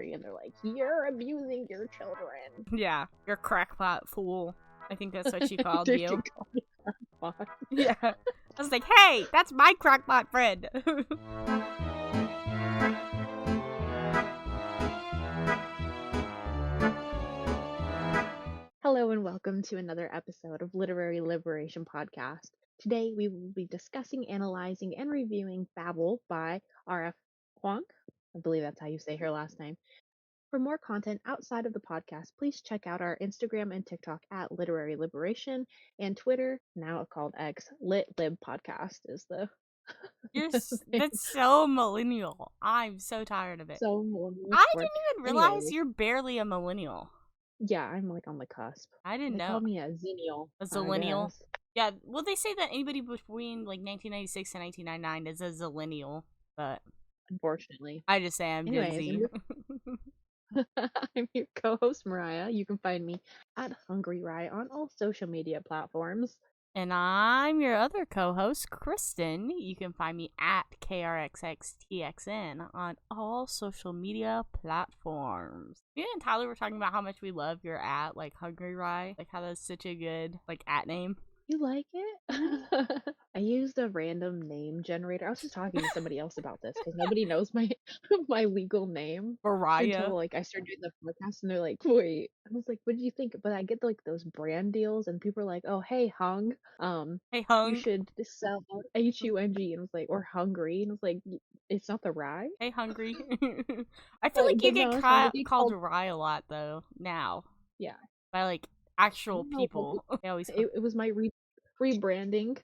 country, and they're like, "You're abusing your children." Yeah, you're crackpot fool. I think that's what she called Did you. call me crackpot? Yeah. I was like, hey, that's my crackpot friend. Hello and welcome to another episode of Literary Liberation Podcast. Today we will be discussing, analyzing, and reviewing BABEL by R.F. Kuang. I believe that's how you say her last name. For more content outside of the podcast, please check out our Instagram and TikTok at Literary Liberation, and Twitter, now called X, Lit Lib Podcast is the That's so millennial. I'm so tired of it. so millennial I word. didn't even realize Anyways, you're barely a millennial. yeah, I'm like on the cusp. I didn't They know. call me a zennial. A I zillennial? guess. Yeah, well, they say that anybody between like 1996 and 1999 is a zillennial, but Unfortunately. I just say I'm Gen Anyways, Z. I'm your co-host Mariah. You can find me at Hungry Rye on all social media platforms. And I'm your other co-host, Kristen. You can find me at KRXXTXN on all social media platforms. Me and Tyler were talking about how much we love your at, like Hungry Rye, like how that's such a good like at name. You like it? I used a random name generator. I was just talking to somebody else about this because nobody knows my my legal name Mariah. until like I started doing the podcast, and they're like, "Wait." I was like, "What did you think?" But I get like those brand deals, and people are like, "Oh, hey, Hung, Hey, you Hung. should sell HUNG," and I was like, "Or hungry," and I was like, "It's not the rye." Hey, Hungry. I feel like you But get no, it's trying to be called Rye a lot though now yeah. by like actual No, people. They always it was my rebranding.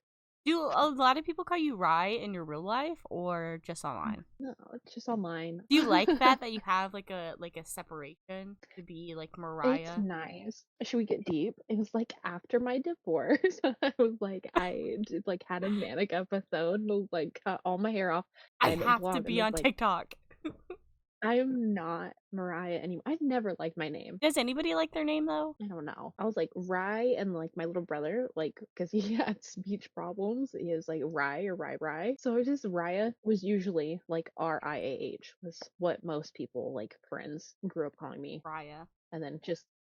Do a lot of people call you Rye in your real life or just online? No, it's just online. Do you like that you have like a separation to be like Mariah? It's nice. Should we get deep? It was like after my divorce. I was like, I just like had a manic episode and was like cut all my hair off. I And have to blonde, be and on was like, TikTok. I am not Mariah anymore. I've never liked my name. Does anybody like their name though? I don't know. I was like Rye, and like my little brother, like, because he had speech problems, he was like Rye or Rye. So it just Raya was usually like RIAH was what most people, like friends, grew up calling me. Mariah. And then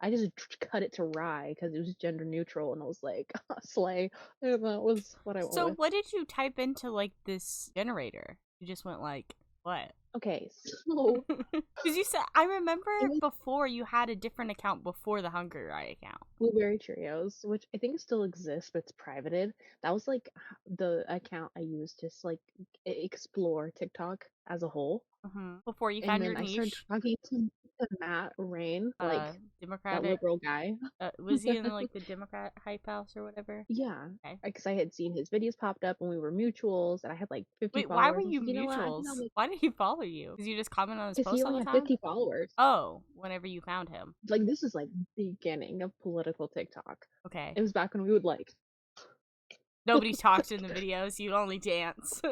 I just cut it to Rye because it was gender neutral, and I was like, slay. And that was what I went So with. what did you type into like this generator? You just went like, what? Okay, so Because you said, I remember before you had a different account before the Hungry Rye account. Blueberry Cheerios, which I think still exists, but it's privated. That was like the account I used to just like explore TikTok as a whole. Before you And found then your I started niche. talking to Matt Rain, like that Democratic. liberal guy. Was he in like the Democrat hype house or whatever? Yeah, Okay. because I had seen his videos popped up, and we were mutuals, and I had like 50 Wait, followers. why were I was you like, you know what? I mutuals? think I'll Why did he follow you? Because you just comment on his Because he posts all only the had time? 50 followers. Oh, whenever you found him. Like, this is like beginning of political TikTok. Okay. It was back when we would like Nobody talked in the videos. You only dance.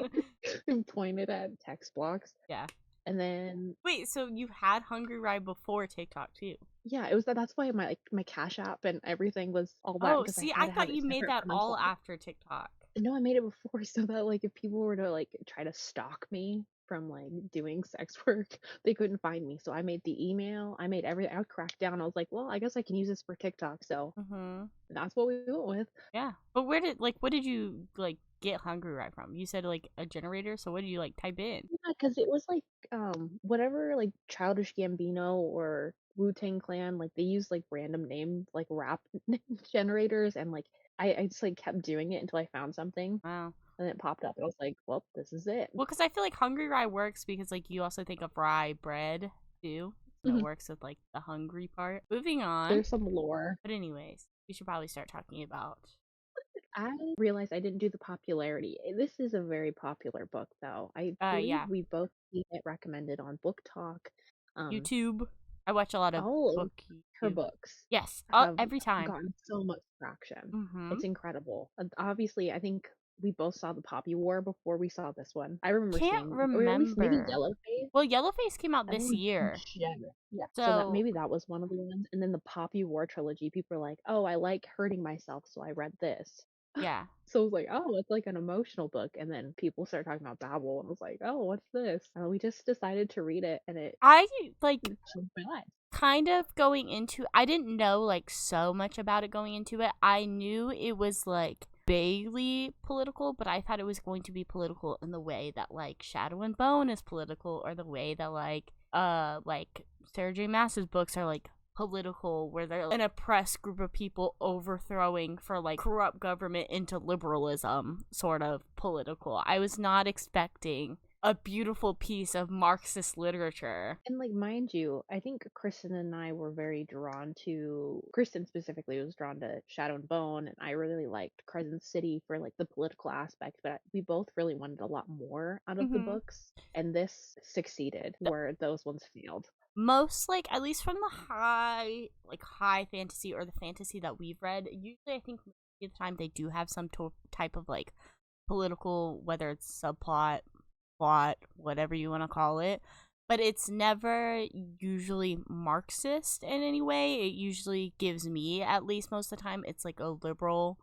point it at text blocks. Yeah. And then wait, so you had Hungry Ride before TikTok too? Yeah, it was that's why my Cash App and everything was all that. Oh, see, I thought you made that all after TikTok. No, I made it before so that like if people were to like try to stalk me from like doing sex work, they couldn't find me. So I made the email, I made everything. I cracked down. I was like, well, I guess I can use this for TikTok. So that's what we went with. Yeah, but what did you like get Hungry Ride from? You said like a generator. So what did you like type in? Yeah, because it was like whatever like Childish Gambino or Wu-Tang Clan, like they use like random name like rap generators, and like I just like kept doing it until I found something. Wow. And it popped up, and I was like, well, this is it. Well, because I feel like Hungry Rye works because like you also think of rye bread too. So it works with like the hungry part. Moving on. There's some lore. But anyways, we should probably start talking about. I realized I didn't do the popularity. This is a very popular book, though. I believe yeah. we both seen it recommended on Book Talk. YouTube. I watch a lot of her books. Yes, every time. Gotten so much traction. It's incredible. Obviously, I think we both saw the Poppy War before we saw this one. I remember or at least maybe Yellowface. Well, Yellowface came out this year. Yeah. So maybe that was one of the ones. And then the Poppy War trilogy, people are like, oh, I like hurting myself, so I read this. Yeah. So I was like, oh, it's like an emotional book. And then people started talking about Babel, and I was like, oh, what's this? And we just decided to read it, and it I like changed my life. kind of going into I didn't know like so much about it going into it. I knew it was like vaguely political, but I thought it was going to be political in the way that like Shadow and Bone is political, or the way that like Sarah J. Maas's books are like political, where they're an oppressed group of people overthrowing for like corrupt government into liberalism, sort of political. I was not expecting a beautiful piece of Marxist literature. And like, mind you, I think Kristen and I were very drawn to Kristen specifically was drawn to Shadow and Bone, and I really liked Crescent City for like the political aspect, but we both really wanted a lot more out of the Mm-hmm. books, and this succeeded where those ones failed. Most like at least from the high fantasy, or the fantasy that we've read, usually I think most of the time they do have some type of like political, whether it's subplot, plot, whatever you want to call it, but it's never usually Marxist in any way. It usually gives me, at least most of the time, it's like a liberal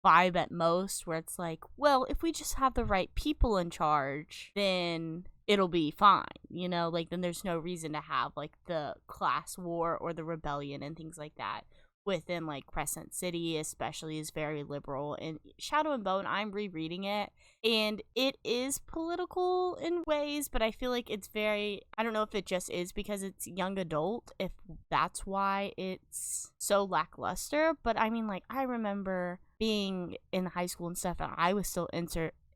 vibe at most, where it's like, well, if we just have the right people in charge, then it'll be fine, like then there's no reason to have like the class war or the rebellion and things like that. Within like Crescent City especially is very liberal. And Shadow and Bone, I'm rereading it, and it is political in ways, but I feel like it's very, I don't know if it just is because it's young adult, if that's why it's so lackluster. But I mean, like, I remember being in high school and stuff, and I was still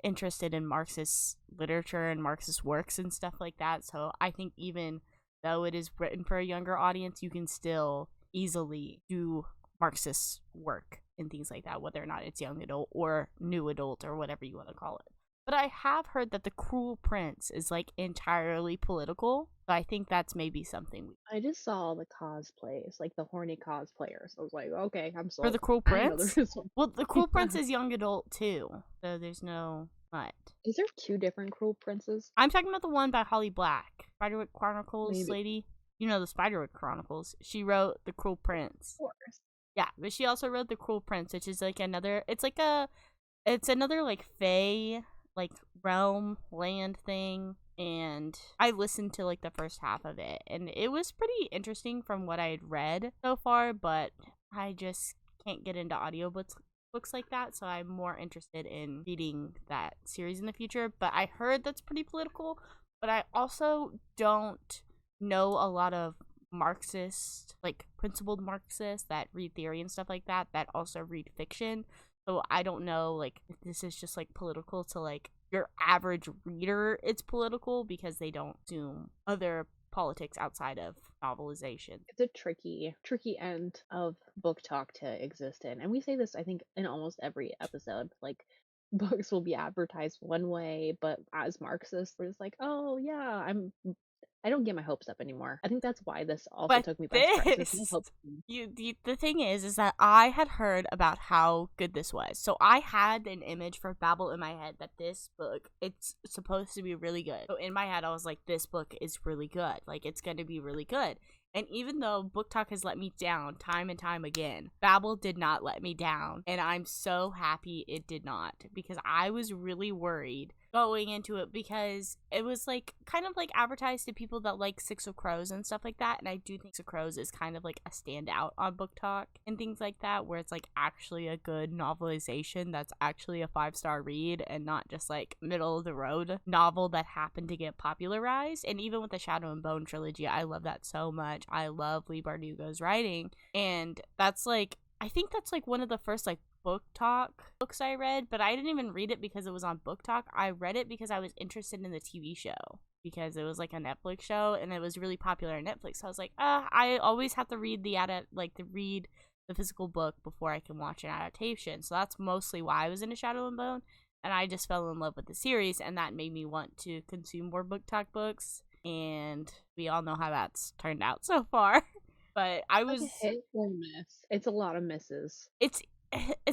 interested in Marxist literature and Marxist works and stuff like that. So I think even though it is written for a younger audience, you can still easily do Marxist work and things like that, whether or not it's young adult or new adult or whatever you want to call it. But I have heard that The Cruel Prince is like entirely political. So I think that's maybe something I just saw the cosplays, like the horny cosplayers. I was like, okay, I'm for sold. The Cruel I didn't know there Prince. was one. Well, The Cruel Yeah. Prince is young adult too, so there's no what. Is there two different Cruel Princes? I'm talking about the one by Holly Black, Spiderwick Chronicles Maybe. lady. You know the Spiderwick Chronicles. She wrote The Cruel Prince. Of course. Yeah, but she also wrote The Cruel Prince, which is like another. It's another like fae, like realm land thing. And I listened to like the first half of it, and it was pretty interesting from what I had read so far. But I just can't get into audiobooks books like that, so I'm more interested in reading that series in the future. But I heard that's pretty political. But I also don't know a lot of Marxist, like principled Marxists that read theory and stuff like that also read fiction. So I don't know, like, if this is just like political to like your average reader. It's political because they don't assume other politics outside of novelization. It's a tricky end of book talk to exist in. And we say this, I think, in almost every episode. Like, books will be advertised one way, but as Marxists, we're just like, oh yeah, I don't get my hopes up anymore. I think that's why this also But took me by surprise. There's no this, hope. the thing is that I had heard about how good this was. So I had an image for Babel in my head that this book, it's supposed to be really good. So in my head, I was like, this book is really good. Like, it's going to be really good. And even though Book Talk has let me down time and time again, Babel did not let me down. And I'm so happy it did not, because I was really worried going into it, because it was like kind of like advertised to people that like Six of Crows and stuff like that. And I do think Six of Crows is kind of like a standout on Book Talk and things like that, where it's like actually a good novelization that's actually a 5-star read and not just like middle of the road novel that happened to get popularized. And even with the Shadow and Bone trilogy, I love that so much. I love Leigh Bardugo's writing, and that's like, I think that's like one of the first like Book Talk books I read, but I didn't even read it because it was on Book Talk. I read it because I was interested in the TV show, because it was like a Netflix show and it was really popular on Netflix. So I was like, I always have to read read the physical book before I can watch an adaptation. So that's mostly why I was into Shadow and Bone, and I just fell in love with the series, and that made me want to consume more Book Talk books. And we all know how that's turned out so far. But I was Like a hit or miss. It's a lot of misses. it's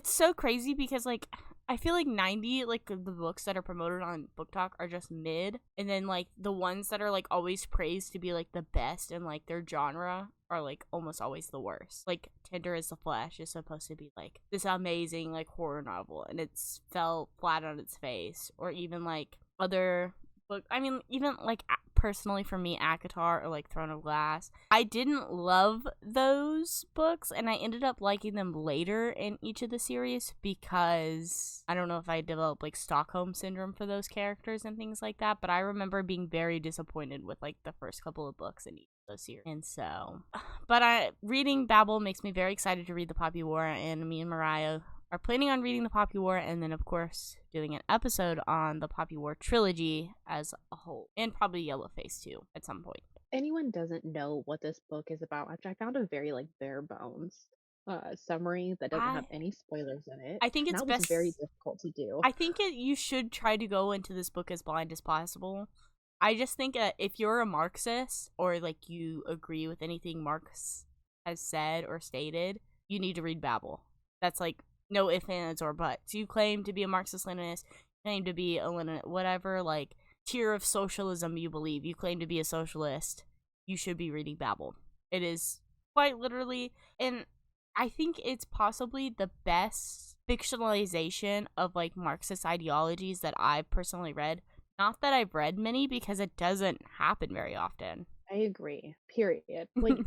so crazy because like I feel like 90, like, the books that are promoted on Book Talk are just mid. And then, like, the ones that are, like, always praised to be, like, the best in, like, their genre are, like, almost always the worst. Like, Tender as the Flesh is supposed to be, like, this amazing, like, horror novel. And it's fell flat on its face. Or even, like, other book. I mean, even, like, personally for me, ACOTAR or, like, Throne of Glass, I didn't love those books, and I ended up liking them later in each of the series because I don't know if I developed, like, Stockholm Syndrome for those characters and things like that, but I remember being very disappointed with, like, the first couple of books in each of those series. And so, but reading Babel makes me very excited to read the Poppy War, and me and Mariah are planning on reading the Poppy War and then, of course, doing an episode on the Poppy War trilogy as a whole. And probably Yellowface, too, at some point. Anyone doesn't know what this book is about, which I found a very, like, bare bones summary that doesn't have any spoilers in it. I think And it's that was best. very difficult to do. I think you should try to go into this book as blind as possible. I just think that if you're a Marxist or, like, you agree with anything Marx has said or stated, you need to read Babel. That's, like, no ifs, ands, or buts. You claim to be a Marxist-Leninist, you claim to be a Lenin, whatever, like, tier of socialism you believe. You claim to be a socialist. You should be reading Babel. It is quite literally, and I think it's possibly the best fictionalization of, like, Marxist ideologies that I've personally read. Not that I've read many, because it doesn't happen very often. I agree. Period. Like,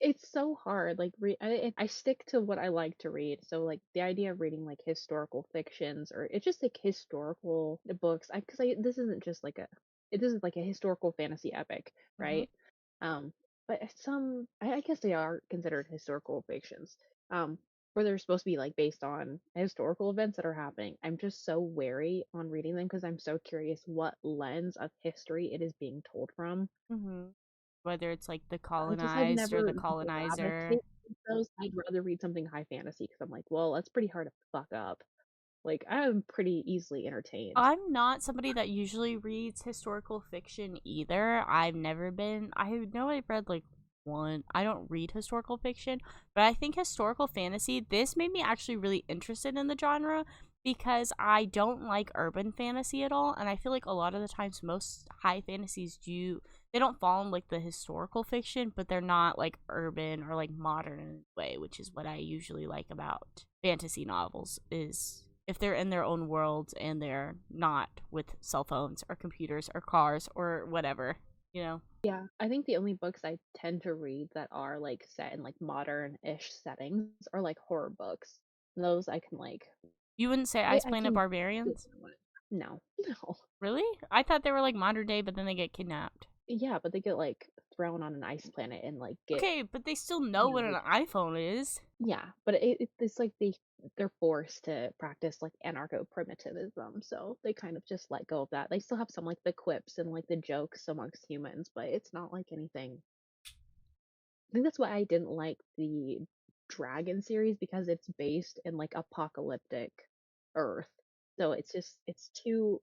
it's so hard. Like, I stick to what I like to read. So, like, the idea of reading, like, historical fictions, or it's just like historical books. This isn't just like this is like a historical fantasy epic, Mm-hmm. right? But I guess they are considered historical fictions. Where they're supposed to be, like, based on historical events that are happening. I'm just so wary on reading them because I'm so curious what lens of history it is being told from. Mm-hmm. Whether it's, like, the I just have colonized or never the colonizer. gravitated to those. I'd rather read something high fantasy because I'm like, well, that's pretty hard to fuck up. Like, I'm pretty easily entertained. I'm not somebody that usually reads historical fiction either. I've never been. I know I've read, like, one. I don't read historical fiction, but I think historical fantasy, this made me actually really interested in the genre because I don't like urban fantasy at all, and I feel like a lot of the times most high fantasies they don't fall in, like, the historical fiction, but they're not, like, urban or, like, modern in a way, which is what I usually like about fantasy novels, is if they're in their own worlds and they're not with cell phones or computers or cars or whatever, you know? Yeah, I think the only books I tend to read that are, like, set in, like, modern-ish settings are, like, horror books. And those I can, like, You wouldn't say Ice I Planet can get Barbarians? through it. No, no. Really? I thought they were, like, modern day, but then they get kidnapped. Yeah, but they get, like, thrown on an ice planet and, like, get, Okay, but they still know what an like, iPhone is. yeah, but it's like they're forced to practice, like, anarcho-primitivism, so they kind of just let go of that. They still have some, like, the quips and, like, the jokes amongst humans, but it's not like anything. I think that's why I didn't like the Dragon series, because it's based in, like, apocalyptic Earth. So it's too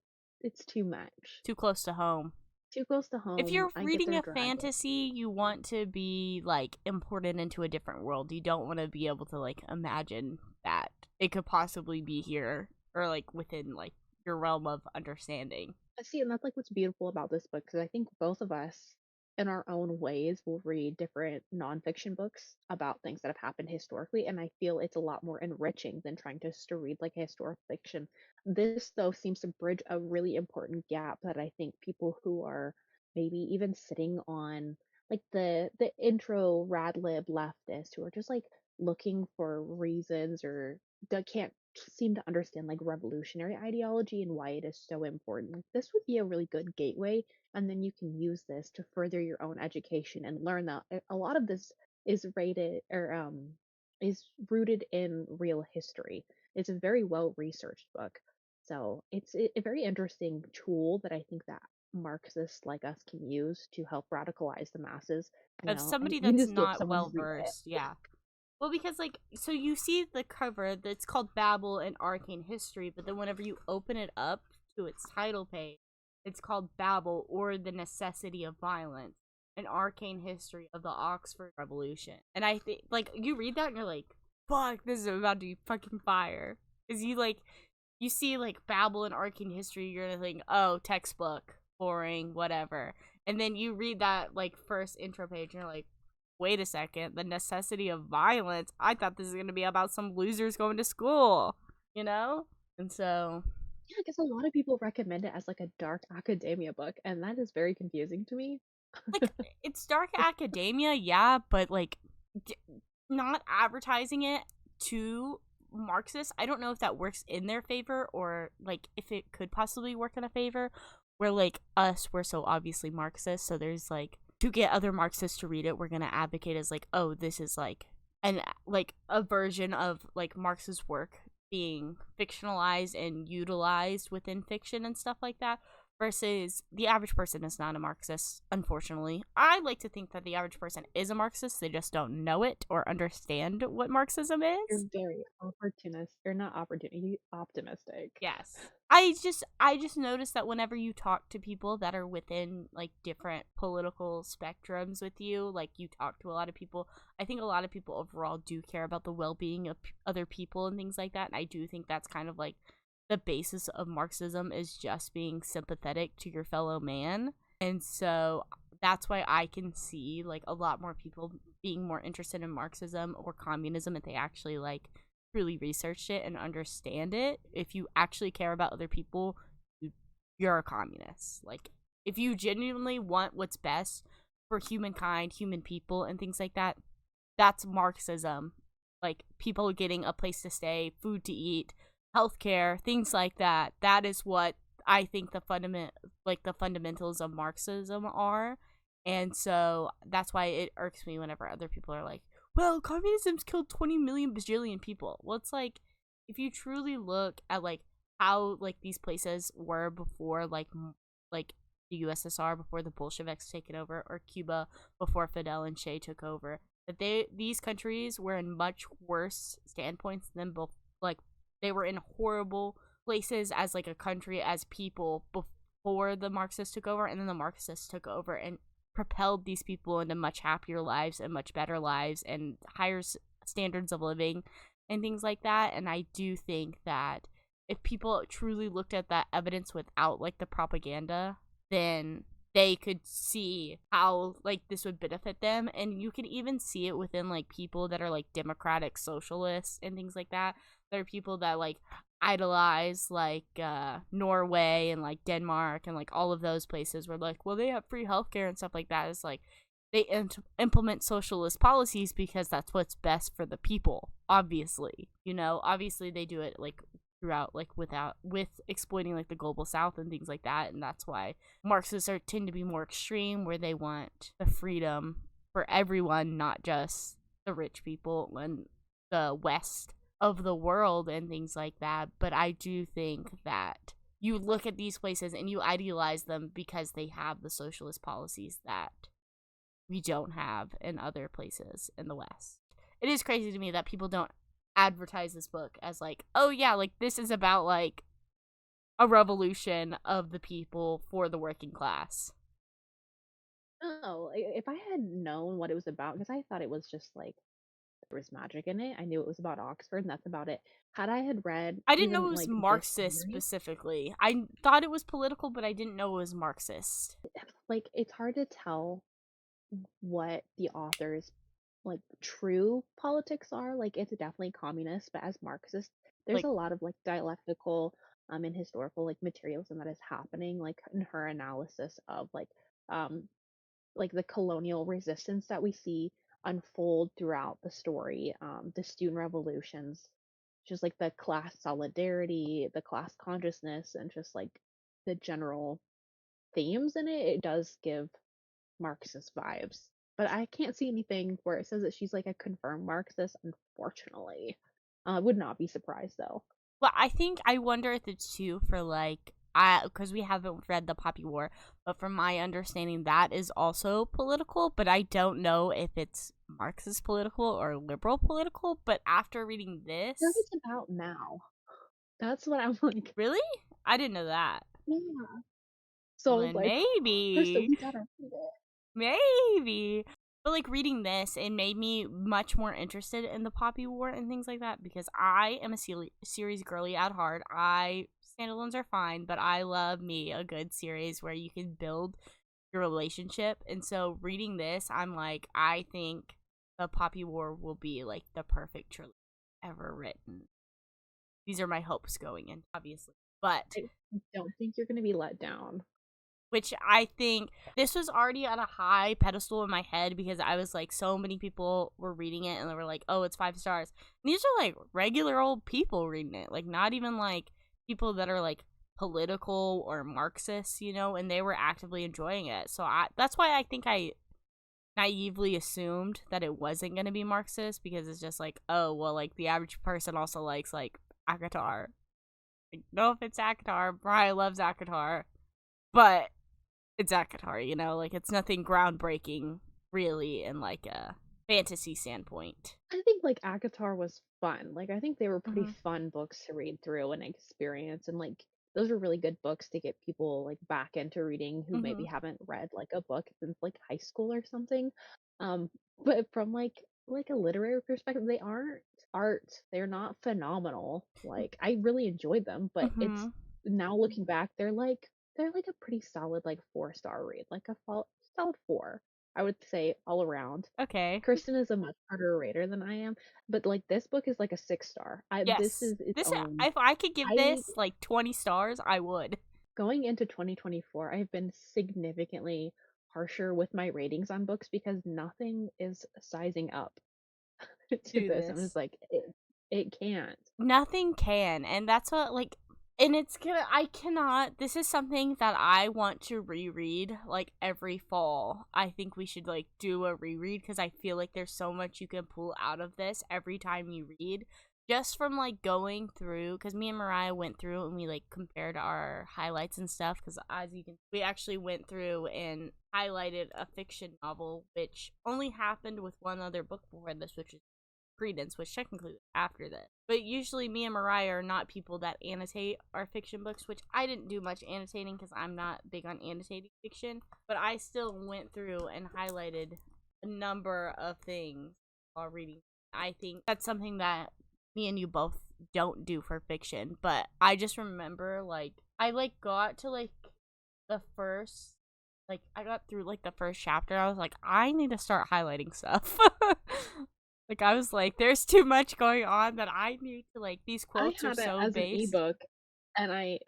much. Too close to home. Too close to If home. you're I get reading their a dragon. fantasy, you want to be, like, imported into a different world. You don't want to be able to, like, imagine that it could possibly be here or, like, within, like, your realm of understanding. See, and that's, like, what's beautiful about this book, because I think both of us, in our own ways, will read different nonfiction books about things that have happened historically, and I feel it's a lot more enriching than trying just to read, like, a historical fiction. This, though, seems to bridge a really important gap that I think people who are maybe even sitting on, like, the intro rad lib leftist, who are just, like, looking for reasons, or that can't seem to understand, like, revolutionary ideology and why it is so important. Like, this would be a really good gateway, and then you can use this to further your own education and learn that a lot of this is rated, or is rooted in real history. It's a very well researched book, so it's a very interesting tool that I think that Marxists like us can use to help radicalize the masses. Of And somebody you can that's just give not someone to well read it. versed, yeah. Well, because, like, so you see the cover that's called Babel and Arcane History, but then whenever you open it up to its title page, it's called Babel or the Necessity of Violence, an Arcane History of the Oxford Revolution. And I think, like, you read that and you're like, fuck, this is about to be fucking fire. Because you see like Babel and arcane history, you're gonna think, oh, textbook, boring, whatever. And then you read that like first intro page, and you're like, wait a second, the necessity of violence. I thought this was gonna be about some losers going to school, you know? And so Yeah, I guess a lot of people recommend it as like a dark academia book, and that is very confusing to me. like it's dark academia, yeah, but like d- not advertising it to Marxists. I don't know if that works in their favor or like if it could possibly work in a favor. Where like us, we're so obviously Marxist, so there's like to get other Marxists to read it, we're gonna advocate as like, oh, this is like a version of like Marx's work being fictionalized and utilized within fiction and stuff like that versus the average person is not a Marxist, unfortunately. I like to think that the average person is a Marxist, they just don't know it or understand what Marxism You're is. very opportunist. You're not opportunity optimistic. Yes. I just noticed that whenever you talk to people that are within like different political spectrums with you, like you talk to a lot of people, I think a lot of people overall do care about the well-being of other people and things like that. And I do think that's kind of like the basis of Marxism is just being sympathetic to your fellow man. And so that's why I can see like a lot more people being more interested in Marxism or communism if they actually like truly researched it and understand it. If you actually care about other people, you're a communist. Like if you genuinely want what's best for humankind, human people and things like that, that's Marxism. Like people getting a place to stay, food to eat, healthcare, things like that. That is what I think the fundamentals of Marxism are. And so that's why it irks me whenever other people are like, well, communism's killed 20 million bajillion people. Well, it's like, if you truly look at, like, how, like, these places were before, like, the USSR, before the Bolsheviks taken over, or Cuba before Fidel and Che took over, that these countries were in much worse standpoints than both, like, they were in horrible places as, like, a country, as people, before the Marxists took over, and then the Marxists took over, and propelled these people into much happier lives and much better lives and higher standards of living and things like that. And I do think that if people truly looked at that evidence without like the propaganda, then they could see how like this would benefit them. And you can even see it within like people that are like democratic socialists and things like that. There are people that like idolize like Norway and like Denmark and like all of those places where like, well, they have free healthcare and stuff like that. It's like they implement socialist policies because that's what's best for the people. Obviously, obviously they do it like throughout like with exploiting like the global south and things like that. And that's why Marxists tend to be more extreme, where they want the freedom for everyone, not just the rich people and the west of the world and things like that. But I do think that you look at these places and you idealize them because they have the socialist policies that we don't have in other places in the West. It is crazy to me that people don't advertise this book as like, oh yeah, like this is about like a revolution of the people for the working class. Oh, if I had known what it was about, because I thought it was just like there was magic in it. I knew it was about Oxford, and that's about it. Had I had read I didn't know even it was like this Marxist summary, specifically. I thought it was political, but I didn't know it was Marxist. like it's hard to tell what the author's like true politics are. Like it's definitely communist, but as Marxist, there's Like, a lot of like dialectical and historical like materialism that is happening like in her analysis of um like the colonial resistance that we see unfold throughout the story, the student revolutions, just like the class solidarity, the class consciousness, and just like the general themes in it. It does give Marxist vibes. But I can't see anything where it says that she's like a confirmed Marxist, unfortunately. I would not be surprised though. well, I wonder if it's too for like I because we haven't read the Poppy War, but from my understanding, that is also political. But I don't know if it's Marxist political or liberal political. But after reading What this, it's about now. That's what I'm like, really, I didn't know that. yeah. Well, So then like, Kristen, maybe, we gotta read it. maybe. But like reading this, it made me much more interested in the Poppy War and things like that because I am a series girly at heart. Standalones are fine, but I love me a good series where you can build your relationship. And so reading this, I'm like, I think the Poppy War will be like the perfect trilogy ever written. These are my hopes going in, obviously. But I don't think you're going to be let down. which I think this was already on a high pedestal in my head because I was like, so many people were reading it and they were like, oh, it's 5 stars. And these are like regular old people reading it, like not even like people that are like political or Marxists, and they were actively enjoying it. So that's why I think I naively assumed that it wasn't going to be Marxist because it's just like, oh, well, like the average person also likes like Akatar. Like, no offense, Akatar. Mariah loves Akatar. But it's Akatar, like it's nothing groundbreaking really in like a fantasy standpoint. I think like ACOTAR was fun. Like I think they were pretty Mm-hmm. fun books to read through and experience, and like those are really good books to get people like back into reading who Mm-hmm. maybe haven't read like a book since like high school or something. Um, but from like a literary perspective, they aren't art. They're not phenomenal. Like I really enjoyed them, but it's Mm-hmm. now looking back, they're like a pretty solid like 4-star read, like a solid 4. I would say all around. Okay. Kristen is a much harder rater than I am, but like this book is like a 6-star. This Yes. is its This own. if I could give I this like 20 stars, I would. Going into 2024, I've been significantly harsher with my ratings on books because nothing is sizing up to Do this. I'm just this. like it can't. Nothing can, and that's what like and it's gonna I cannot this is something that I want to reread like every fall. I think we should like do a reread because I feel like there's so much you can pull out of this every time you read, just from like going through, because me and Mariah went through and we like compared our highlights and stuff, because as you can, we actually went through and highlighted a fiction novel which only happened with one other book before this, which is Credence, which technically was after this. But usually me and Mariah are not people that annotate our fiction books, which I didn't do much annotating because I'm not big on annotating fiction. But I still went through and highlighted a number of things while reading. I think that's something that me and you both don't do for fiction. But I just remember, like, I, like, got to, like, the first I got through like the first chapter. I was like, I need to start highlighting stuff. Like I was like, there's too much going on that I need to like. These I quotes are had it so as an based. ebook, and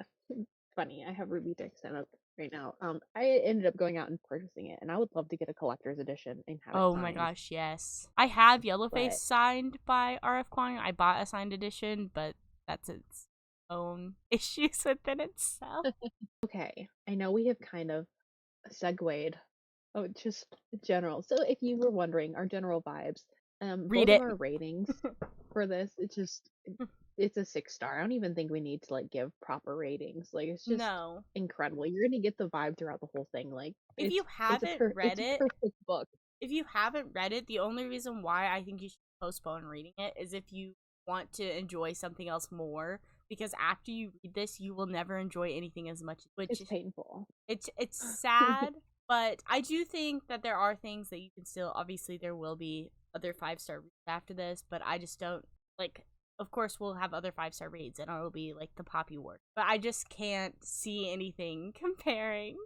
funny, I have Ruby Dixon up right now. I ended up going out and purchasing it, and I would love to get a collector's edition and have it Oh my signed. gosh, yes. I have Yellowface But signed by R.F. Kuang. I bought a signed edition, but that's its own issues within itself. okay, I know we have kind of segued. Oh, just general. So if you were wondering, our general vibes, Read both of it. our ratings for this, it's a 6-star. I don't even think we need to like give proper ratings. Like it's just No. incredible. You're gonna get the vibe throughout the whole thing. Like If you haven't read it's a it, perfect book. the only reason why I think you should postpone reading it is if you want to enjoy something else more. Because after you read this, you will never enjoy anything as much. Which It's painful. it's sad, but I do think that there are things that you can still. Obviously, there will be other 5-star reads after this, but I just don't like. Of course, we'll have other 5-star reads, and it'll be like the Poppy War. But I just can't see anything comparing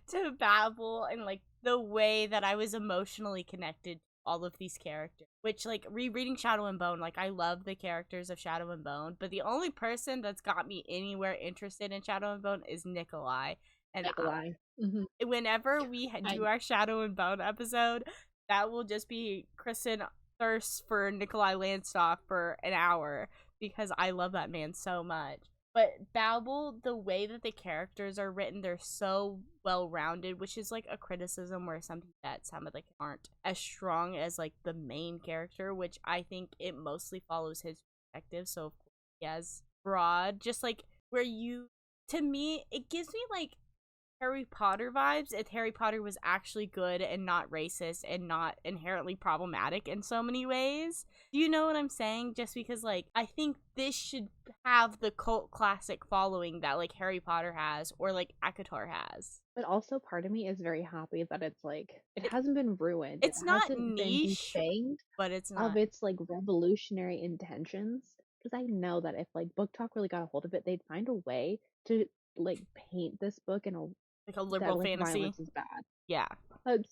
to Babel and like the way that I was emotionally connected to all of these characters. Which like rereading Shadow and Bone, like I love the characters of Shadow and Bone, but the only person that's got me anywhere interested in Shadow and Bone is Nikolai. And Nikolai. Hmm. whenever we I do our Shadow and Bone episode, that will just be Kristen thirsts for Nikolai Landstoff for an hour because I love that man so much. But Babel, the way that the characters are written, they're so well rounded, which is like a criticism where some of the aren't as strong as like the main character, which I think it mostly follows his perspective. So of course he has broad, just like where you, to me, it gives me like Harry Potter vibes if Harry Potter was actually good and not racist and not inherently problematic in so many ways. Do you know what I'm saying? Just because, like, I think this should have the cult classic following that, like, Harry Potter has or, like, ACOTAR has. But also part of me is very happy that it's like it It, hasn't been ruined. It it's not hasn't been niche, defanged but it's of not its like revolutionary intentions. Because I know that if like Book Talk really got a hold of it, they'd find a way to like paint this book in a like a that liberal like fantasy. violence is bad. Yeah.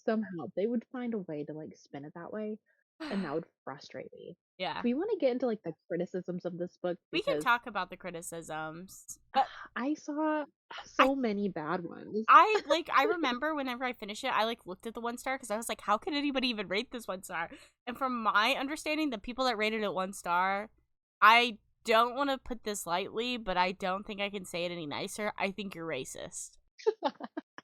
Somehow they would find a way to like spin it that way, and that would frustrate me. Yeah. Do we want to get into like the criticisms of this book? We can Because talk about the criticisms. But I saw I so many bad ones. I remember whenever I finished it, I like looked at the 1 star because I was like, how can anybody even rate this 1 star? And from my understanding, the people that rated it 1 star, I don't want to put this lightly, but I don't think I can say it any nicer. I think you're racist.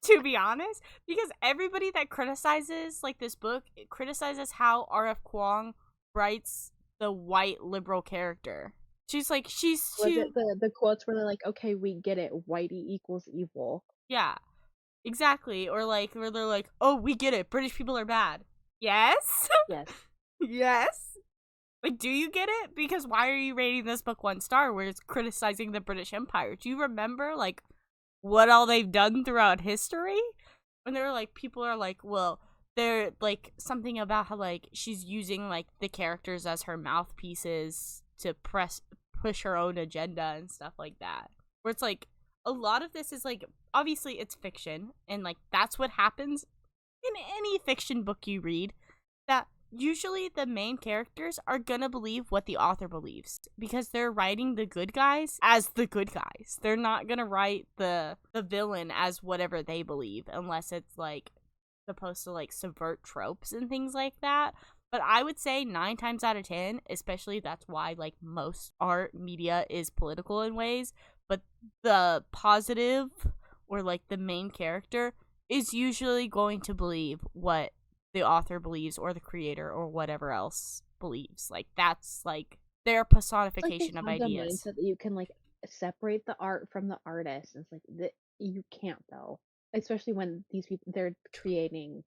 To be honest, because everybody that criticizes like this book criticizes how R.F. Kuang writes the white liberal character. She's like, she's Was too. it the quotes where they're like, okay, we get it, whitey equals evil? Yeah, exactly. Or like, where they're like, oh, we get it, British people are bad. Yes? Yes. Yes? Like, do you get it? Because why are you rating this book 1 star where it's criticizing the British Empire? Do you remember, like, what all they've done throughout history? And they're like, people are like, well, they're like something about how like she's using like the characters as her mouthpieces to push her own agenda and stuff like that. Where it's like a lot of this is like obviously it's fiction and like that's what happens in any fiction book you read, that usually the main characters are gonna believe what the author believes because they're writing the good guys as the good guys. They're not gonna write the villain as whatever they believe unless it's like supposed to like subvert tropes and things like that. But I would say 9 times out of 10, especially that's why like most art media is political in ways, but the positive or like the main character is usually going to believe what the author believes or the creator or whatever else believes. Like that's like their It's like they personification of have the ideas. mindset that you can like separate the art from the artist. And it's like that you can't though. Especially when these people they're creating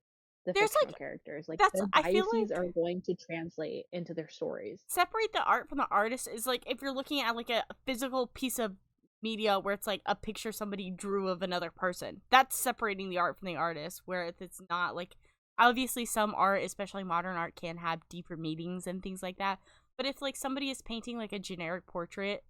the There's fictional like characters. Like that's their I feel biases like are going to translate into their stories. separate the art from the artist is like if you're looking at like a physical piece of media where it's like a picture somebody drew of another person. That's separating the art from the artist, where if it's not like obviously some art, especially modern art, can have deeper meanings and things like that. But if like somebody is painting like a generic portrait,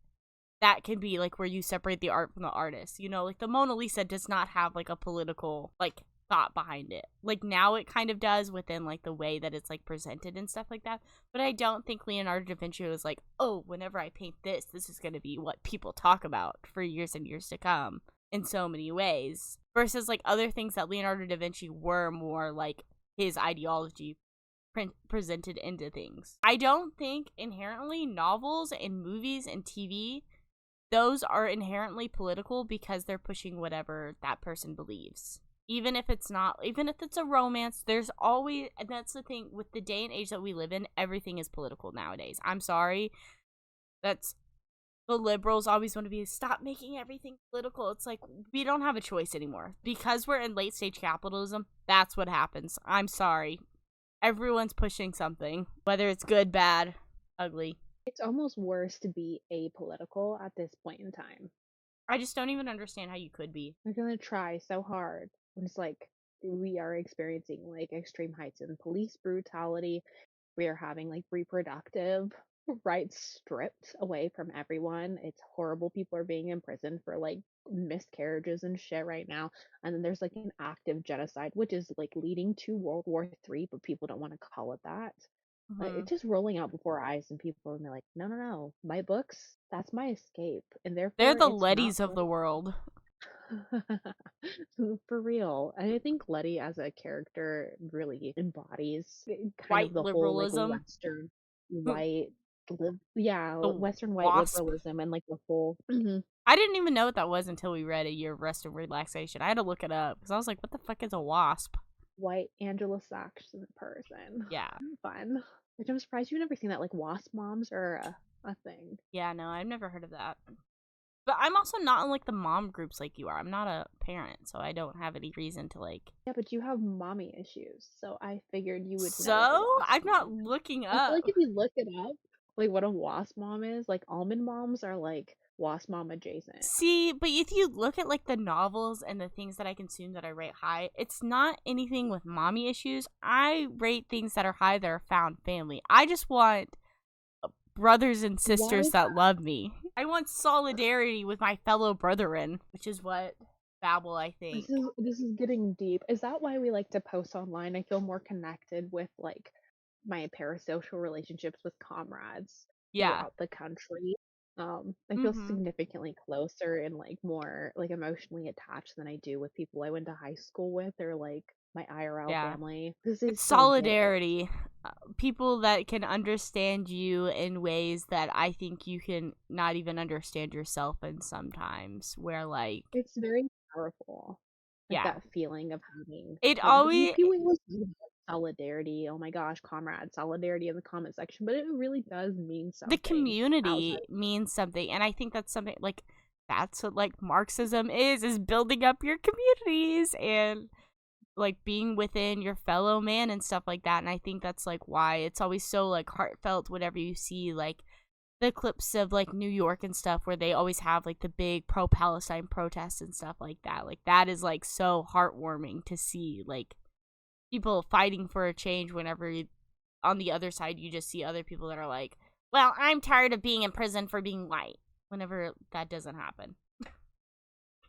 that can be like where you separate the art from the artist. You know, like the Mona Lisa does not have like a political like thought behind it. Like now it kind of does within like the way that it's like presented and stuff like that. But I don't think Leonardo da Vinci was like, oh, whenever I paint this, this is going to be what people talk about for years and years to come in so many ways. Versus like other things that Leonardo da Vinci were more like his ideology presented into things. I don't think inherently novels and movies and TV, those are inherently political because they're pushing whatever that person believes. Even if it's not, even if it's a romance, there's always, and that's the thing with the day and age that we live in, everything is political nowadays. I'm sorry. That's the liberals always want to be, stop making everything political. It's like, we don't have a choice anymore. Because we're in late stage capitalism, that's what happens. I'm sorry. Everyone's pushing something, whether it's good, bad, ugly. It's almost worse to be apolitical at this point in time. I just don't even understand how you could be. We're gonna try so hard when it's like we are experiencing like extreme heights in police brutality. We are having like reproductive rights stripped away from everyone. It's horrible. People are being imprisoned for like miscarriages and shit right now. And then there's like an active genocide, which is like leading to World War III, but people don't want to call it that. Mm-hmm. It's just rolling out before our eyes, and people are gonna be like, no, no, no, my books, that's my escape, and They're therefore the it's not Lettys of the world. for real. And I think Letty as a character really embodies kind of White the whole like liberalism. Western white The Western white wasp. liberalism and like the whole I didn't even know what that was until we read A Year of Rest and Relaxation. I had to look it up because I was like, what the fuck is a wasp? white Anglo-Saxon person. Yeah. Fun. Which I'm surprised you've never seen that. Like wasp moms are a thing. Yeah, no, I've never heard of that. But I'm also not in like the mom groups like you are. I'm not a parent, so I don't have any reason to like. Yeah, but you have mommy issues, so I figured you would know what a So wasp I'm mom not is. looking I feel up. like if you look it up, like what a wasp mom is, like almond moms are like wasp mom adjacent. See, but if you look at like the novels and the things that I consume that I rate high, it's not anything with mommy issues. I rate things that are high that are found family. I just want brothers and Why sisters is that love me. I want solidarity with my fellow brethren, which is what Babel, I think. this is getting deep. Is that why we like to post online? I feel more connected with like my parasocial relationships with comrades Yeah. throughout the country. I feel Mm-hmm. significantly closer and like more like emotionally attached than I do with people I went to high school with or like my IRL Yeah. family. This It's is so good. solidarity. People that can understand you in ways that I think you can not even understand yourself in sometimes. Where, like, It's very powerful. Like yeah. that feeling of having It like always, people always talk about solidarity. Oh my gosh, comrade solidarity in the comment section, but it really does mean the something outside. community means something. And I think that's something, like, that's what, like, Marxism is building up your communities and like being within your fellow man and stuff like that. And I think that's like why it's always so like heartfelt whenever you see like the clips of like New York and stuff where they always have like the big pro Palestine protests and stuff like that. Like that is like so heartwarming to see like people fighting for a change whenever on the other side you just see other people that are like, well, I'm tired of being in prison for being white. Whenever that doesn't happen.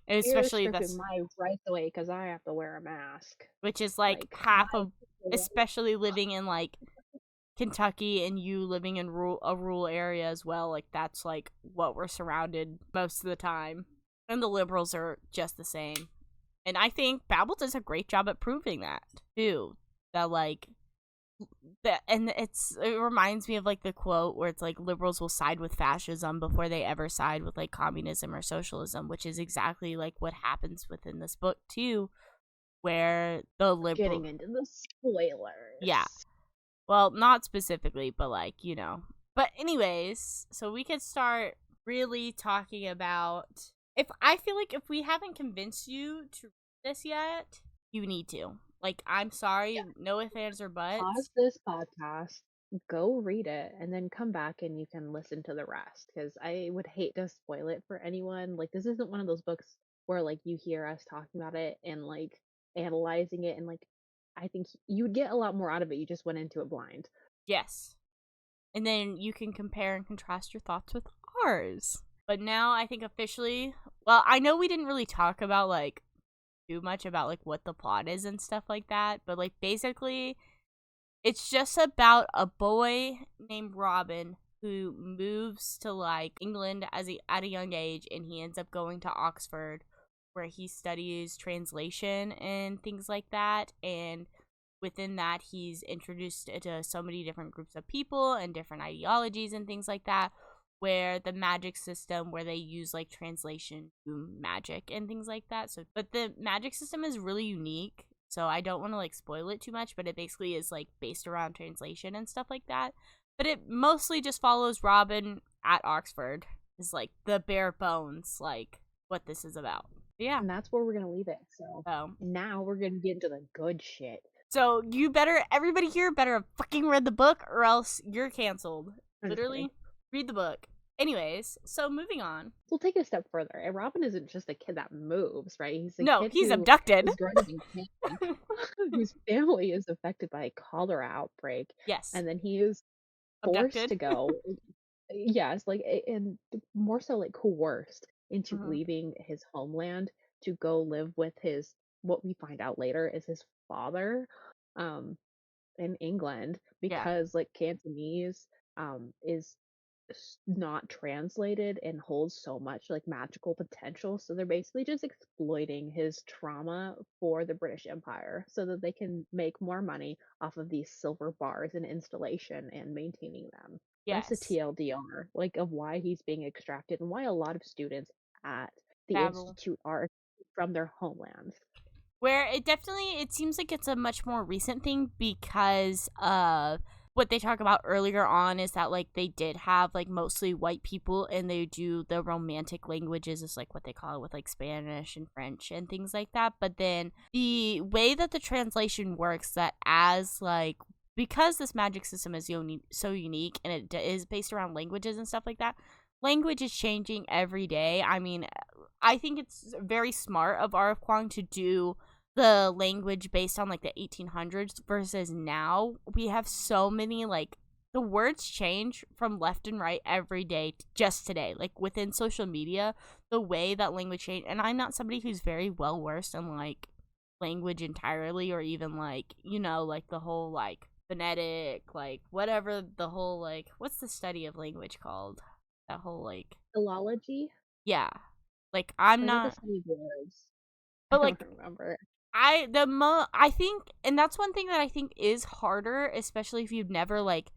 And You're especially restricting that's my rights away because I have to wear a mask. which is like Like half my of, especially living in like Kentucky and you living in a rural area as well, like that's like what we're surrounded most of the time. And the liberals are just the same. And I think Babel does a great job at proving that too. That like that, and it reminds me of like the quote where it's like liberals will side with fascism before they ever side with like communism or socialism, which is exactly like what happens within this book too, where the liberal, getting into the yeah, spoilers. well, not specifically, but like, you know. But anyways, so we could start really talking about, if I feel like if we haven't convinced you to read this yet, you need to. Like, I'm sorry, no ifs, ands, or buts. Pause this podcast, go read it, and then come back and you can listen to the rest. Because I would hate to spoil it for anyone. Like, this isn't one of those books where, like, you hear us talking about it and, like, analyzing it. And, like, I think you would get a lot more out of it. You just went into it blind. Yes. And then you can compare and contrast your thoughts with ours. But now I think officially, well, I know we didn't really talk about like too much about like what the plot is and stuff like that, but like basically it's just about a boy named Robin who moves to like England at a young age, and he ends up going to Oxford where he studies translation and things like that. And within that, he's introduced to so many different groups of people and different ideologies and things like that. Where the magic system, where they use like translation to magic and things like that. So, but the magic system is really unique. So I don't want to like spoil it too much, but it basically is like based around translation and stuff like that. But it mostly just follows Robin at Oxford. Is like the bare bones, like what this is about. Yeah. And that's where we're going to leave it. So So now we're going to get into the good shit. So you better, everybody here better have fucking read the book or else you're canceled. I'm just kidding. Literally, read the book. Anyways, so moving on. We'll take it a step further. And Robin isn't just a kid that moves, right? He's a No, kid he's who abducted. is growing up in Canada, whose family is affected by a cholera outbreak, Yes, and then he is forced abducted. to go. Yes, like and more so like coerced into Mm-hmm. leaving his homeland to go live with his what we find out later is his father, um, in England Yeah, because like Cantonese is not translated and holds so much like magical potential. So they're basically just exploiting his trauma for the British Empire so that they can make more money off of these silver bars and installation and maintaining them. That's a yes. TLDR, like of why he's being extracted and why a lot of students at the Babel. institute are from their homelands. Where it definitely, it seems like it's a much more recent thing because of what they talk about earlier on is that like they did have like mostly white people, and they do the romantic languages is like what they call it with like Spanish and French and things like that. But then the way that the translation works, that as like, because this magic system is so unique and it is based around languages and stuff like that, language is changing every day. I mean, I think it's very smart of R.F. Kuang to do the language based on like the 1800s versus now. We have so many like, the words change from left and right every day just today, like within social media, the way that language change. And I'm not somebody who's very well versed in like language entirely, or even like, you know, like the whole like phonetic, like whatever, the whole like, what's the study of language called, that whole like, Philology? yeah, like I'm Or is it the not, study of words? I but don't like remember. I think, and that's one thing that I think is harder, especially if you've never like,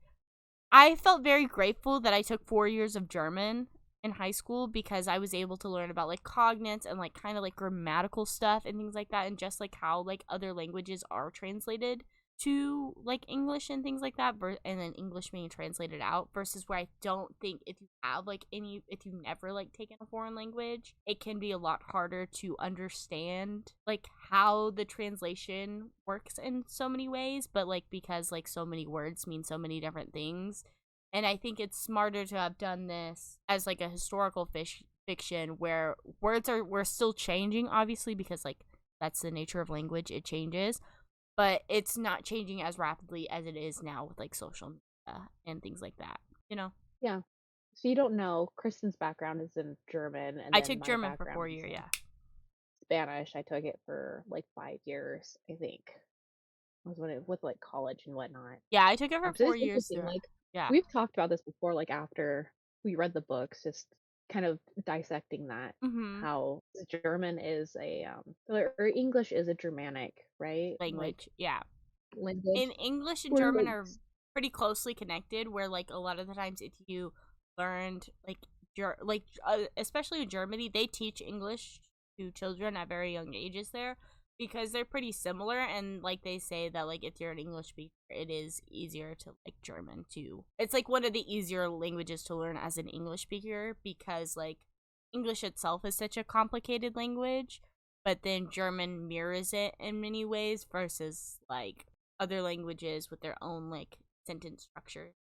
I felt very grateful that I took 4 years of German in high school, because I was able to learn about like cognates and like kind of like grammatical stuff and things like that, and just like how like other languages are translated to like English and things like that, and then English being translated out, versus where I don't think if you have like any, if you've never like taken a foreign language, it can be a lot harder to understand like how the translation works in so many ways. But like, because like so many words mean so many different things, and I think it's smarter to have done this as like a historical fiction where we're still changing, obviously, because like that's the nature of language, it changes, but it's not changing as rapidly as it is now with like social media and things like that, you know? Yeah. So you don't know, Kristen's background is in German, and I then took my German for background four is years, in yeah. Spanish. I took it for like 5 years, I think. Was when it with like college and whatnot. Yeah, I took it for So four it's years interesting. through. Like Yeah. we've talked about this before. Like after we read the books, just kind of dissecting that, Mm-hmm. how German is a or English is a Germanic, right? Like Language, yeah. In language. English and Where German like are pretty closely connected, where like a lot of the times if you learned like especially in Germany, they teach English to children at very young ages there, because they're pretty similar. And like they say that like if you're an English speaker, it is easier to like German too. It's like one of the easier languages to learn as an English speaker, because like English itself is such a complicated language, but then German mirrors it in many ways versus like other languages with their own like sentence structure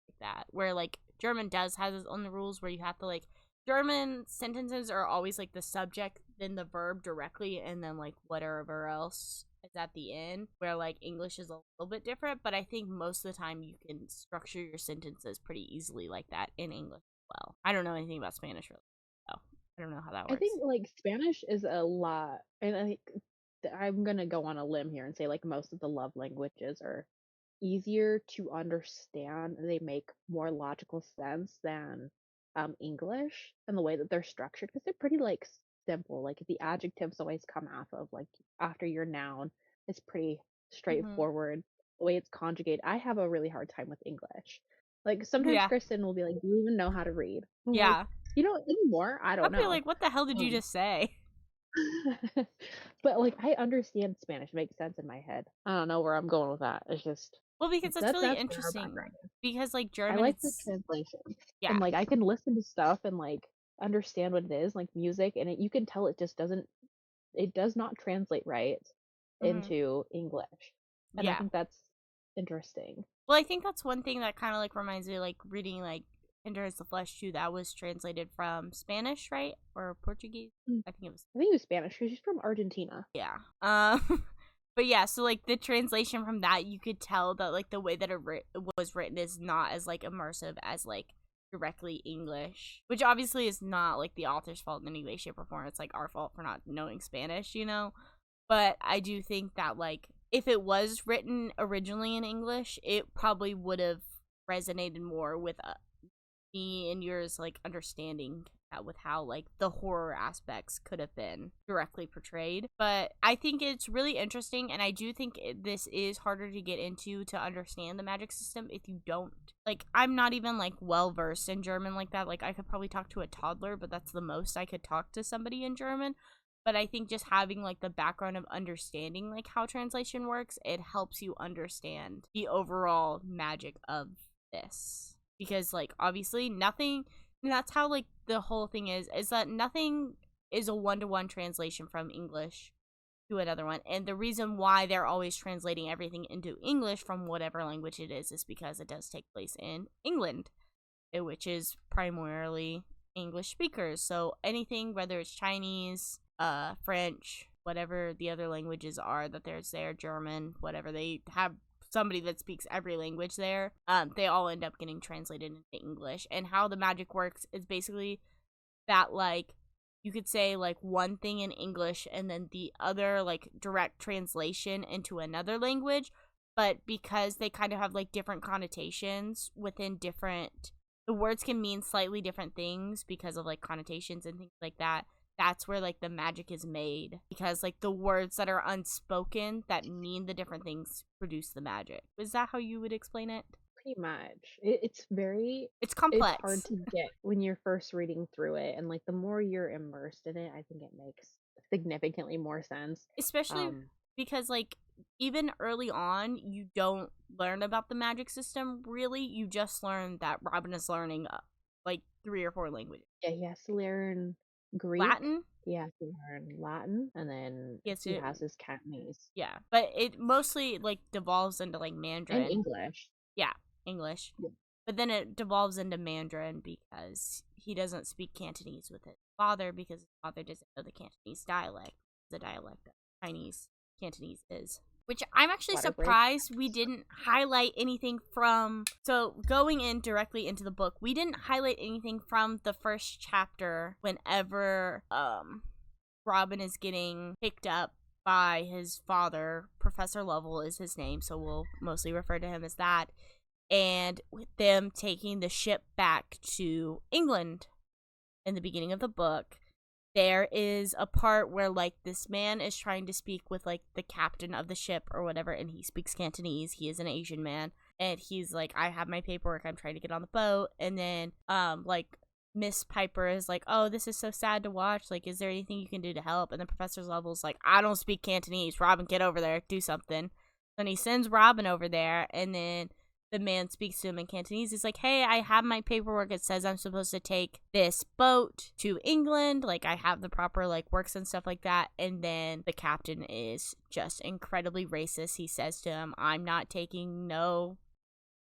like that, where like German does has its own rules where you have to like, German sentences are always like the subject then the verb directly, and then like whatever else is at the end, where like English is a little bit different. But I think most of the time you can structure your sentences pretty easily like that in English as well. I don't know anything about Spanish really, so I don't know how that I works. think like Spanish is a lot, and I'm gonna go on a limb here and say like most of the love languages are easier to understand. They make more logical sense than English and the way that they're structured, because they're pretty like simple. Like the adjectives always come after your noun. It's pretty Mm-hmm. straightforward. The way it's conjugated. I have a really hard time with English. Like sometimes Yeah. Kristen will be like, "Do you even know how to read?" I'm like, Yeah. "You know, anymore, I I'll don't be know." like, what the hell did you Um, just say? but like I understand Spanish, it makes sense in my head. I don't know where I'm going with that. It's just Well, because it's that really that's where our interesting. background is. Because like I German, like the it's, translation. yeah. And like I can listen to stuff and like understand what it is, like music, and you can tell it just doesn't, it does not translate right Hmm. into English. And I Yeah. think that's interesting. Well, I think that's one thing that kind of like reminds me of, like reading like Enter as the Flesh too. That was translated from Spanish, right, or Portuguese? Mm. I think it was. I think it was Spanish because she's from Argentina. Yeah. But yeah, so like the translation from that, you could tell that like the way that was written is not as like immersive as like directly English, which obviously is not like the author's fault in any way, shape, or form. It's like our fault for not knowing Spanish, you know? But I do think that like if it was written originally in English, it probably would have resonated more with me and yours like understanding with how like the horror aspects could have been directly portrayed. But I think it's really interesting, and I do think this is harder to get into to understand the magic system if you don't like, I'm not even like well versed in German like that. Like I could probably talk to a toddler, but that's the most I could talk to somebody in German. But I think just having like the background of understanding like how translation works, it helps you understand the overall magic of this. Because like obviously nothing, and that's how like the whole thing is that nothing is a one-to-one translation from English to another one. And the reason why they're always translating everything into English from whatever language it is because it does take place in England, which is primarily English speakers. So anything, whether it's Chinese, French, whatever the other languages are that there's there, German, whatever, they have somebody that speaks every language there, they all end up getting translated into English. And how the magic works is basically that, like, you could say like one thing in English and then the other like direct translation into another language, but because they kind of have like different connotations within different, the words can mean slightly different things because of like connotations and things like that. That's where like the magic is made, because like the words that are unspoken that mean the different things produce the magic. Is that how you would explain it? Pretty much. It's it's hard Complex. to get when you're first reading through it, and like the more you're immersed in it, I think it makes significantly more sense. Especially Um, because like even early on you don't learn about the magic system really, you just learn that Robin is learning like 3 or 4 languages. yeah, he has to learn Greek, Latin. he has to learn Latin, and then He has he to, has his Cantonese yeah, but it mostly like devolves into like and Mandarin. English. Yeah, English. Yeah. But then it devolves into Mandarin because he doesn't speak Cantonese with his father because his father doesn't know the Cantonese dialect, the dialect that Chinese Cantonese is. Which I'm actually Water break. surprised we didn't highlight anything from. So, going in directly into the book, we didn't highlight anything from the first chapter whenever Robin is getting picked up by his father. Professor Lovell is his name, so we'll mostly refer to him as that. And with them taking the ship back to England in the beginning of the book, there is a part where like this man is trying to speak with like the captain of the ship or whatever, and he speaks Cantonese. He is an Asian man, and he's like, I have my paperwork, I'm trying to get on the boat. And then like Miss Piper is like, oh, this is so sad to watch, like, is there anything you can do to help? And the Professor's Level's like, I don't speak Cantonese. Robin, get over there, do something. Then he sends Robin over there, and then the man speaks to him in Cantonese. He's like, hey, I have my paperwork. It says I'm supposed to take this boat to England. Like, I have the proper, like, works and stuff like that. And then the captain is just incredibly racist. He says to him, I'm not taking no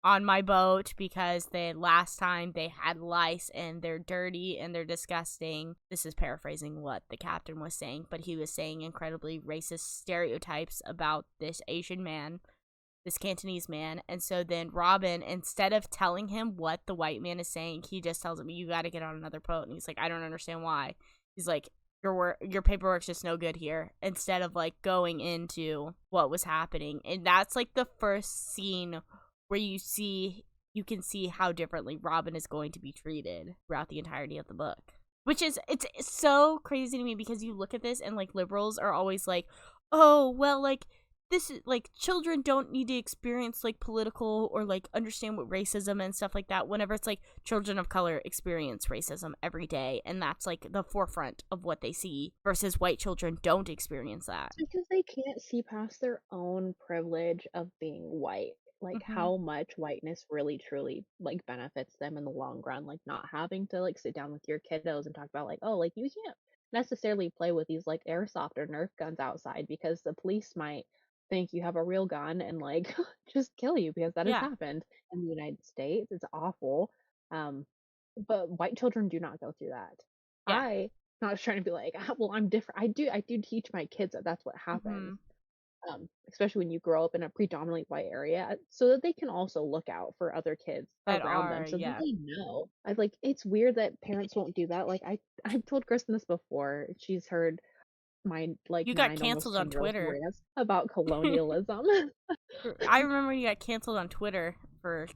on my boat because the last time they had lice and they're dirty and they're disgusting. This is paraphrasing what the captain was saying, but he was saying incredibly racist stereotypes about this Asian man, this Cantonese man. And so then Robin, instead of telling him what the white man is saying, he just tells him, you got to get on another boat. And he's like, I don't understand why. He's like, your paperwork's just no good here, instead of like going into what was happening. And that's like the first scene where you can see how differently Robin is going to be treated throughout the entirety of the book. Which is, it's so crazy to me, because you look at this and like liberals are always like, oh, well, like, this is like, children don't need to experience like political or like understand what racism and stuff like that, whenever it's like children of color experience racism every day, and that's like the forefront of what they see, versus white children don't experience that. Because they can't see past their own privilege of being white. Like Mm-hmm. how much whiteness really truly like benefits them in the long run. Like not having to like sit down with your kiddos and talk about like, oh, like you can't necessarily play with these like airsoft or Nerf guns outside because the police might think you have a real gun and like just kill you, because that has Yeah. happened in the United States. It's awful. Um, but white children do not go through that. Yeah. I not trying to be like, ah, well, I'm different. I do teach my kids that that's what Mm-hmm. happens, especially when you grow up in a predominantly white area, so that they can also look out for other kids That around are, them, so that yeah. they know. I like it's weird that parents won't do that. Like I've told Kristen this before. She's heard my like You got 9 almost canceled on 10 year old Twitter. rants about colonialism. I remember you got canceled on Twitter for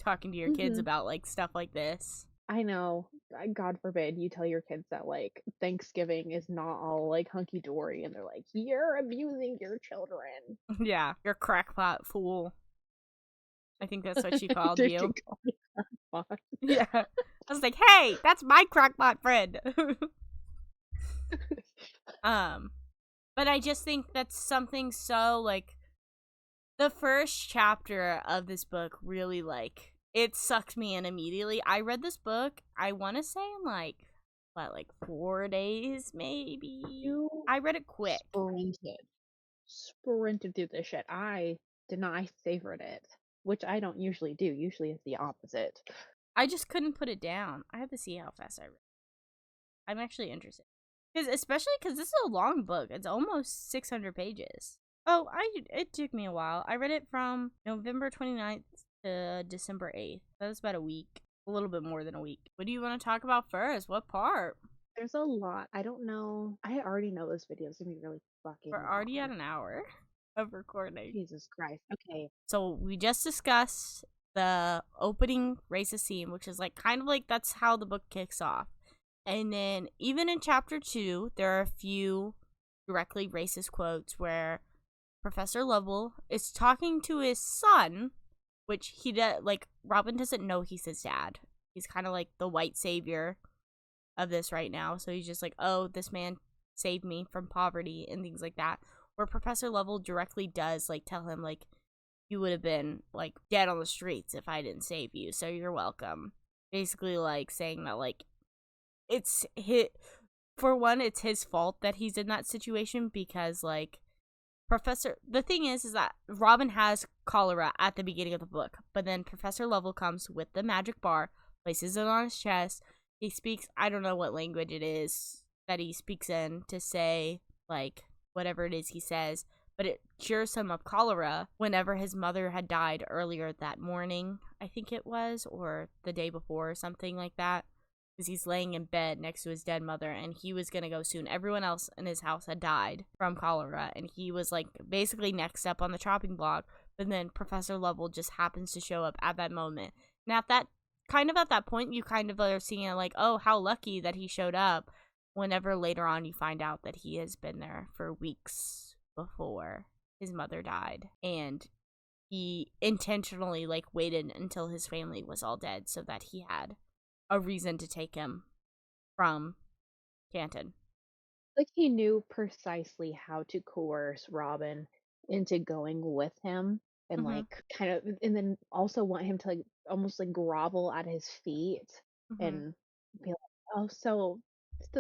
talking to your kids Hmm. about like stuff like this. I know. God forbid you tell your kids that like Thanksgiving is not all like hunky dory, and they're like, you're abusing your children. Yeah, you're crackpot fool. I think that's what she called Did you you. call me crackpot? Yeah. I was like, hey, that's my crackpot friend. Um, but I just think that's something so like the first chapter of this book really like it sucked me in immediately. I read this book, I want to say in like 4 days maybe. You I read it quick. sprinted through this shit. I did not. I savored it, which I don't usually do. Usually it's the opposite. I just couldn't put it down. I have to see how fast I read. I'm actually interested. Especially because this is a long book. It's almost 600 pages. Oh, it took me a while. I read it from November 29th to December 8th. That was about a week. A little bit more than a week. What do you want to talk about first? What part? There's a lot. I don't know. I already know this video is gonna be really We're fucking already at long. an hour of recording. Jesus Christ. Okay. So we just discussed the opening racist scene, which is like kind of like that's how the book kicks off. And then even in chapter 2, there are a few directly racist quotes where Professor Lovell is talking to his son, which he does like Robin doesn't know he's his dad. He's kind of like the white savior of this right now. So he's just like, "Oh, this man saved me from poverty" and things like that. Where Professor Lovell directly does like tell him like you would have been like dead on the streets if I didn't save you. So you're welcome. Basically like saying that like it's hit for one, it's his fault that he's in that situation because like the thing is that Robin has cholera at the beginning of the book, but then Professor Lovell comes with the magic bar, places it on his chest. He speaks, I don't know what language it is that he speaks in to say like whatever it is he says, but it cures him of cholera whenever his mother had died earlier that morning, I think it was, or the day before or something like that. Because he's laying in bed next to his dead mother and he was gonna go soon. Everyone else in his house had died from cholera and he was like basically next up on the chopping block. But then Professor Lovell just happens to show up at that moment. Now at that point you kind of are seeing it like, oh, how lucky that he showed up, whenever later on you find out that he has been there for weeks before his mother died. And he intentionally like waited until his family was all dead so that he had a reason to take him from Canton. Like he knew precisely how to coerce Robin into going with him and Mm-hmm. like kind of and then also want him to like almost like grovel at his feet Mm-hmm. and be like, "Oh, so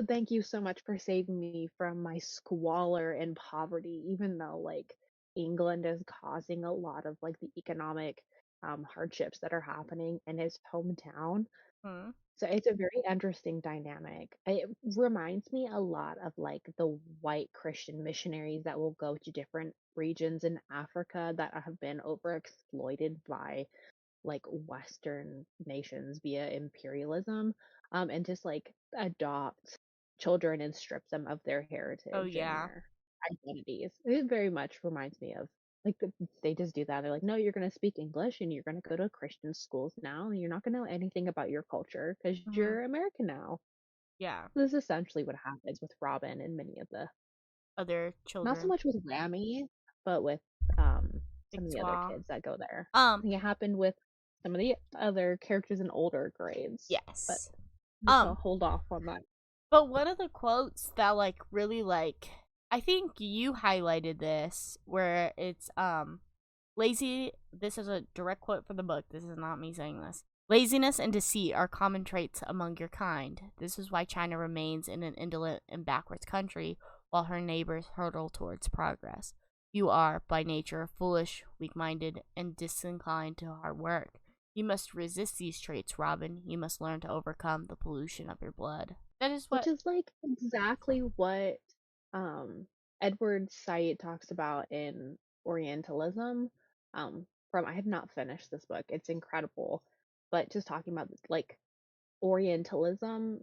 thank you so much for saving me from my squalor and poverty," even though like England is causing a lot of like the economic hardships that are happening in his hometown. Mm-hmm. So it's a very interesting dynamic. It reminds me a lot of like the white Christian missionaries that will go to different regions in Africa that have been overexploited by like Western nations via imperialism, and just like adopt children and strip them of their Oh heritage and yeah. their identities. It very much reminds me of like they just do that. They're like, no, you're gonna speak English and you're gonna go to Christian schools now, and you're not gonna know anything about your culture because Mm-hmm. you're American now. Yeah. This is essentially what happens with Robin and many of the Other not so children. much with Lammy, but with um some of the other Victoire. kids that go there. I Um, think it happened with some of the other characters in older grades, but yes. I'll Um, hold off on that. but one of the quotes that like really like I think you highlighted this where it's lazy, this is a direct quote from the book. This is not me saying this. Laziness and deceit are common traits among your kind. This is why China remains in an indolent and backwards country while her neighbors hurtle towards progress. You are, by nature, foolish, weak minded, and disinclined to hard work. You must resist these traits, Robin. You must learn to overcome the pollution of your blood. That is Which what. is like exactly what um Edward Said talks about in Orientalism. From I have not finished this book. It's incredible. But just talking about like Orientalism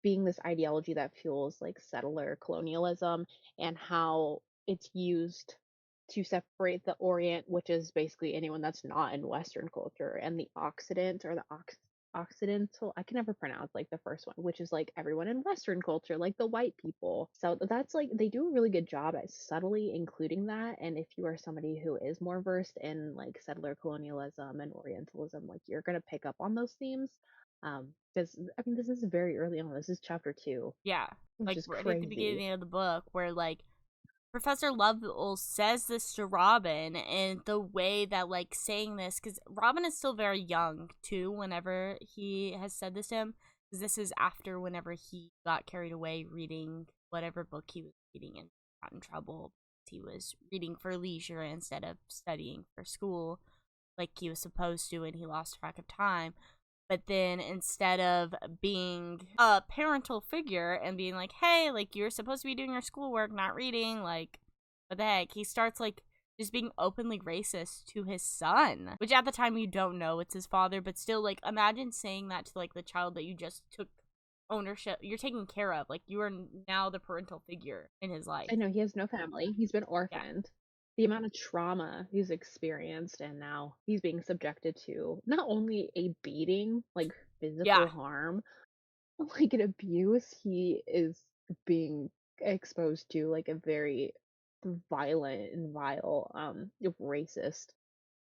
being this ideology that fuels like settler colonialism and how it's used to separate the Orient, which is basically anyone that's not in Western culture, and the Occident or the Occidental. I can never pronounce like the first one, which is like everyone in Western culture, like the white people. So that's like they do a really good job at subtly including that. And if you are somebody who is more versed in like settler colonialism and Orientalism, like you're gonna pick up on those themes. Because I mean, this is very early on. This is chapter 2, Yeah. which Like is right at the crazy. beginning of the book where like Professor Lovell says this to Robin, and the way that like saying this, because Robin is still very young too whenever he has said this to him, because this is after whenever he got carried away reading whatever book he was reading and got in trouble. He was reading for leisure instead of studying for school like he was supposed to, and he lost track of time. But then instead of being a parental figure and being like, hey, like you're supposed to be doing your schoolwork, not reading, like what the heck, he starts like just being openly racist to his son, which at the time you don't know it's his father, but still, like, imagine saying that to like the child that you just took ownership, you're taking care of, like you are now the parental figure in his life. I know he has no family. He's been Yeah. orphaned. The amount of trauma he's experienced, and now he's being subjected to not only a beating, like Yeah. physical harm, like an abuse, he is being exposed to like a very violent and vile, racist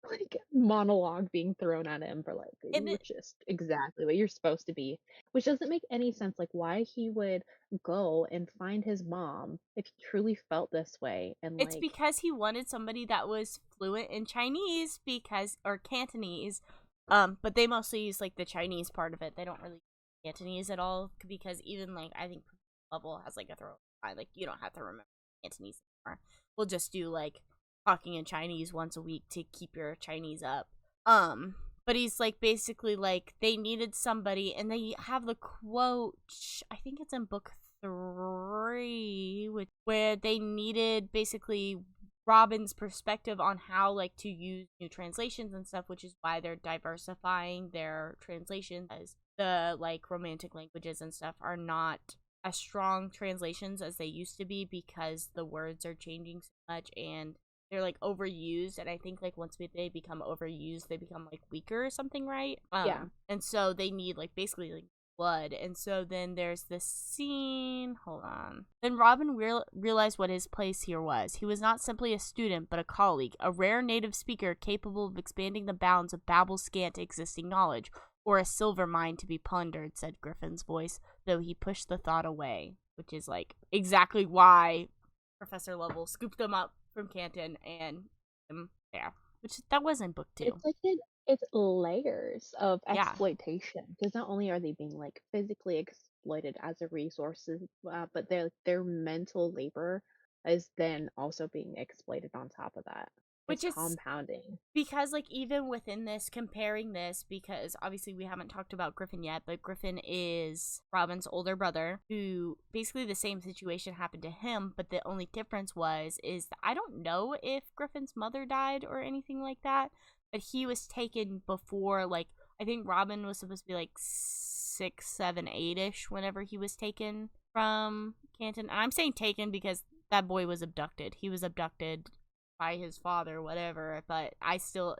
like monologue being thrown at him for like And you're just exactly what you're supposed to be, which doesn't make any sense. Like why he would go and find his mom if he truly felt this way, and it's like because he wanted somebody that was fluent in Chinese because or Cantonese. But they mostly use like the Chinese part of it. They don't really use Cantonese at all because even like I think level has like a throw line. Like you don't have to remember Cantonese anymore. We'll just do like talking in Chinese once a week to keep your Chinese up. But he's like basically like they needed somebody, and they have the quote. I think it's in book 3, where they needed basically Robin's perspective on how like to use new translations and stuff, which is why they're diversifying their translations, as the like romantic languages and stuff are not as strong translations as they used to be because the words are changing so much and they're like overused. And I think like once they become overused they become like weaker or something, right? yeah, And so they need like basically like blood. And so then there's this scene. Hold on. Then Robin realized what his place here was. He was not simply a student, but a colleague, a rare native speaker capable of expanding the bounds of Babel's scant existing knowledge, or a silver mine to be plundered, said Griffin's voice, though he pushed the thought away, which is like exactly why Professor Lovell scooped them up from Canton and there. Which that was in book 2. it's layers of Yeah. exploitation, because not only are they being like physically exploited as a resource, but their mental labor is then also being exploited on top of that. It's Which is compounding. because like even within this, comparing this, because obviously we haven't talked about Griffin yet, but Griffin is Robin's older brother, who basically the same situation happened to him, but the only difference is that I don't know if Griffin's mother died or anything like that, but he was taken before, like, I think Robin was supposed to be like 6, 7, 8-ish whenever he was taken from Canton. And I'm saying taken because that boy was abducted. He was abducted by his father, whatever, but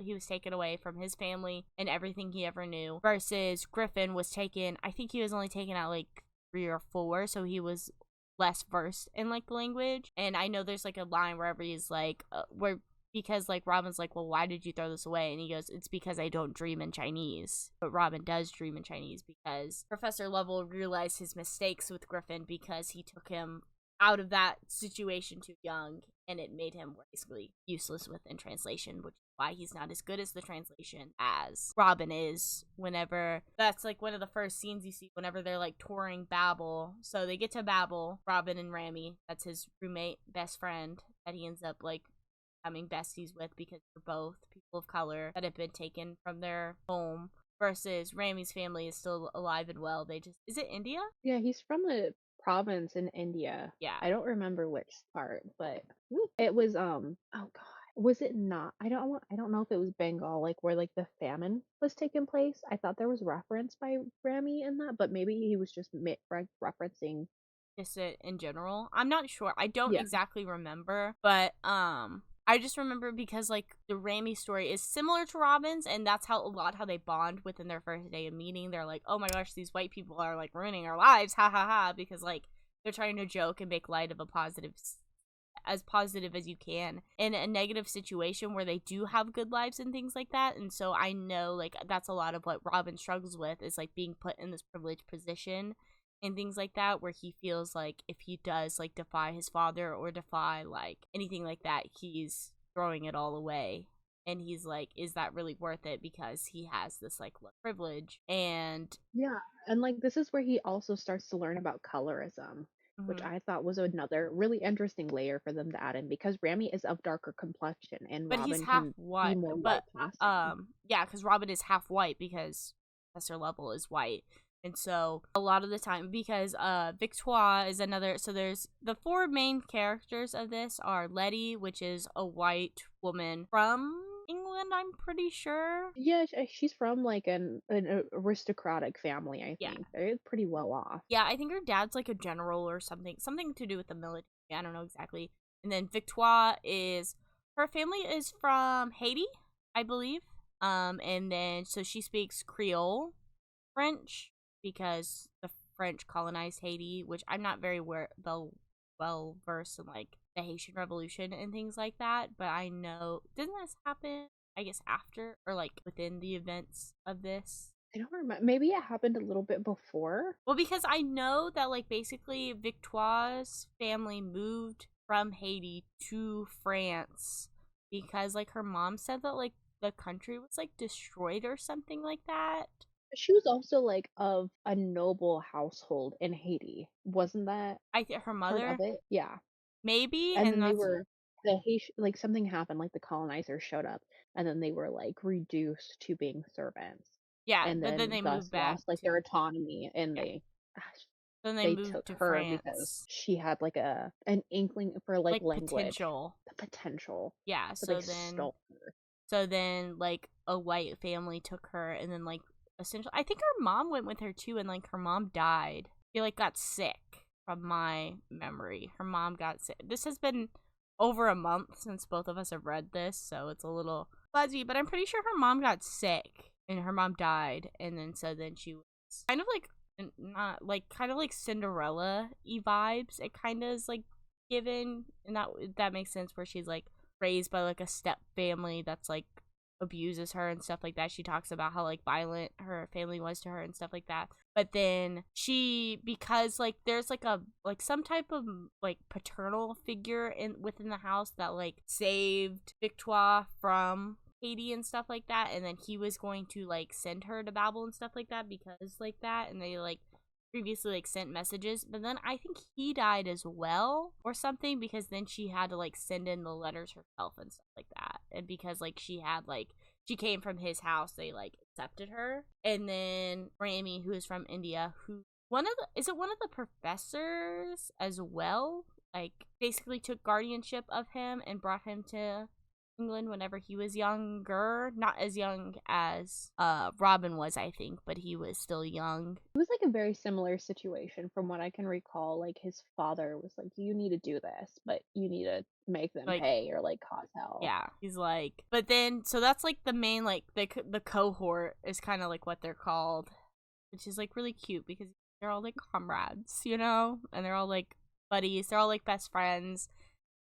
he was taken away from his family and everything he ever knew, versus Griffin was taken, I think he was only taken at like 3 or 4, so he was less versed in like the language. And I know there's like a line wherever he's like where because like Robin's like, well, why did you throw this away? And he goes, it's because I don't dream in Chinese. But Robin does dream in Chinese because Professor Lovell realized his mistakes with Griffin because he took him out of that situation too young, and it made him basically useless within translation, which is why he's not as good as the translation as Robin is. Whenever that's like one of the first scenes you see whenever they're like touring Babel. So they get to Babel, Robin and Rami, that's his roommate, best friend that he ends up like becoming besties with because they're both people of color that have been taken from their home, versus Rami's family is still alive and well. They just, is it India? Yeah, he's from a province in India. Yeah. I don't remember which part, but it was oh god. Was it not? I don't know if it was Bengal, like where like the famine was taking place. I thought there was reference by Rami in that, but maybe he was just referencing. Just it in general. I'm not sure. I don't Yeah, exactly remember, but I just remember because like the Rami story is similar to Robin's, and that's how they bond within their first day of meeting. They're like, "Oh my gosh, these white people are like ruining our lives, ha ha ha," because like they're trying to joke and make light of a positive as positive as you can in a negative situation where they do have good lives and things like that. And so I know, like, that's a lot of what Robin struggles with, is like being put in this privileged position and things like that, where he feels like if he does like defy his father or defy like anything like that, he's throwing it all away. And he's like, is that really worth it, because he has this like privilege. And Yeah, and like this is where he also starts to learn about colorism, which mhm. I thought was another really interesting layer for them to add in because Rami is of darker complexion and But he's Robin half can be white. more But white passing. yeah, because Robin is half white because Professor Level is white. And so a lot of the time, because Victoire is another, so there's the four main characters of this are Letty, which is a white woman from England, I'm pretty sure. Yeah, she's from like an aristocratic family, I Yeah. think. They're pretty well off. Yeah, I think her dad's like a general or something to do with the military. I don't know exactly. And then Victoire is, her family is from Haiti, I believe. And then so she speaks Creole French because the French colonized Haiti, which I'm not very well versed in like the Haitian Revolution and things like that, but I know, didn't this happen, I guess, after or like within the events of this? I don't remember. Maybe it happened a little bit before. Well, because I know that like basically Victoire's family moved from Haiti to France because like her mom said that like the country was like destroyed or something like that. She was also like of a noble household in Haiti. Wasn't that I think her part of mother, it? Yeah. maybe, And and then they that's, were the Haitian, like something happened, like the colonizers showed up, and then they were like reduced to being servants, yeah, and but then then they thus moved back lost like to, their autonomy, and yeah, gosh, then they they moved took to her because France, she had like an inkling for like like language, potential. the potential, Yeah, but they stole her. so then like a white family took her, and then like essentially I think her mom went with her too, and like her mom died. She like got sick, from my memory. Her mom got sick. This has been over a month since both of us have read this, so it's a little fuzzy, but I'm pretty sure her mom got sick and her mom died, and then so then she was kind of like, not like, kind of like Cinderella y vibes. It kind of is like given, and that makes sense, where she's like raised by like a step family that's like abuses her and stuff like that. She talks about how like violent her family was to her and stuff like that. But then she, because like there's like a like some type of like paternal figure in within the house that like saved Victoire from Haiti and stuff like that, and then he was going to like send her to Babel and stuff like that because like that, and they like previously like sent messages, but then I think he died as well or something, because then she had to like send in the letters herself and stuff like that. And because like she came from his house, they like accepted her. And then Rami, who is from India, who one of the professors as well, like basically took guardianship of him and brought him to England whenever he was younger. Not as young as Robin was, I think, but he was still young. It was like a very similar situation from what I can recall. Like his father was like, "You need to do this, but you need to make them Like, pay or like cause hell." yeah, he's like, but then so that's like the main like the cohort is kind of like what they're called, which is like really cute because they're all like comrades, you know, and they're all like buddies. They're all like best friends,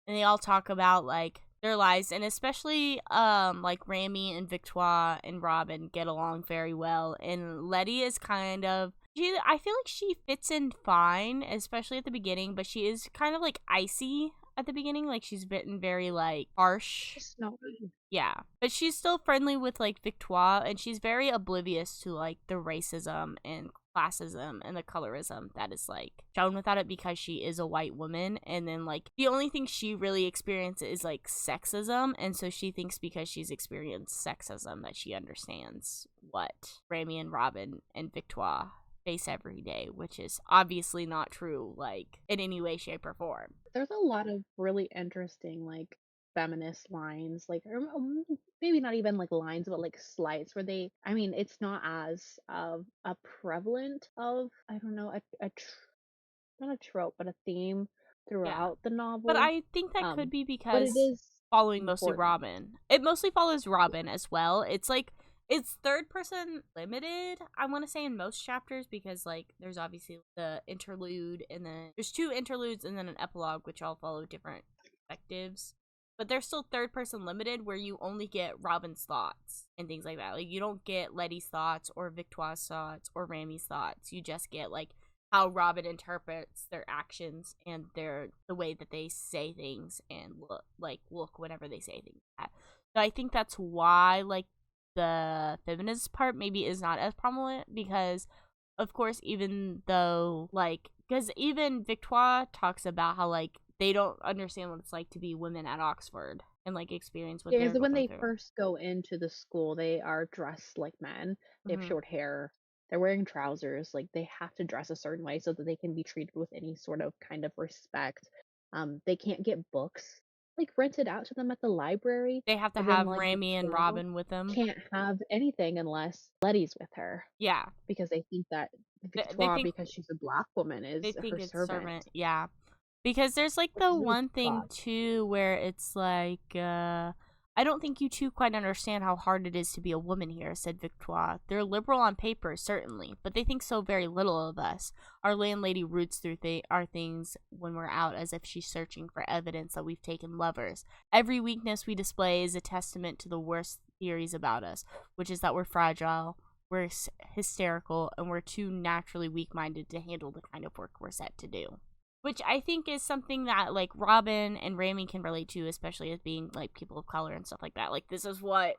and they all talk about like their lives, and especially like Rami and Victoire and Robin get along very well, and Letty is kind of, I feel like she fits in fine, especially at the beginning, but she is kind of like icy at the beginning, like she's bitten very like harsh. Just snobby. Yeah, but she's still friendly with like Victoire, and she's very oblivious to like the racism and classism and the colorism that is like shown without it, because she is a white woman. And then like the only thing she really experiences is like sexism, and so she thinks because she's experienced sexism that she understands what Rami and Robin and Victoire face every day, which is obviously not true, like in any way, shape, or form. There's a lot of really interesting like feminist lines, like maybe not even like lines, but like slights where they. I mean, it's not as of a prevalent of I don't know not a trope, but a theme Yeah. throughout the But novel. I think that could be But it because is following mostly important. Robin. It mostly follows Robin as well. It's like it's third person limited, I want to say, in most chapters, because like there's obviously the interlude, and then there's two interludes and then an epilogue, which all follow different perspectives, but they're still third person limited, where you only get Robin's thoughts and things like that. Like, you don't get Letty's thoughts or Victoire's thoughts or Ramy's thoughts. You just get like how Robin interprets their actions and the way that they say things and look whenever they say things like that. So I think that's why like the feminist part maybe is not as prominent, because of course, even though like, because even Victoire talks about how like they don't understand what it's like to be women at Oxford and like experience what Yeah, they're because when going they through. first go into the school, they are dressed like men. They have Hmm. short hair. They're wearing trousers. Like they have to dress a certain way so that they can be treated with any sort of kind of respect. They can't get books like rented out to them at the library. They have to And then have like Ramy and Victoire Robin with them. can't have anything unless Letty's with her Yeah, because they think that they Victoire, think because she's a black woman, they is think her it's servant, servant. Yeah, because there's like which the is really one thing fucked. too where it's like I don't think you two quite understand how hard it is to be a woman here, said Victoire. They're liberal on paper, certainly, but they think so very little of us. Our landlady roots through our things when we're out as if she's searching for evidence that we've taken lovers. Every weakness we display is a testament to the worst theories about us, which is that we're fragile, we're hysterical, and we're too naturally weak-minded to handle the kind of work we're set to do. Which I think is something that like Robin and Ramy can relate to, especially as being like people of color and stuff like that. Like, this is what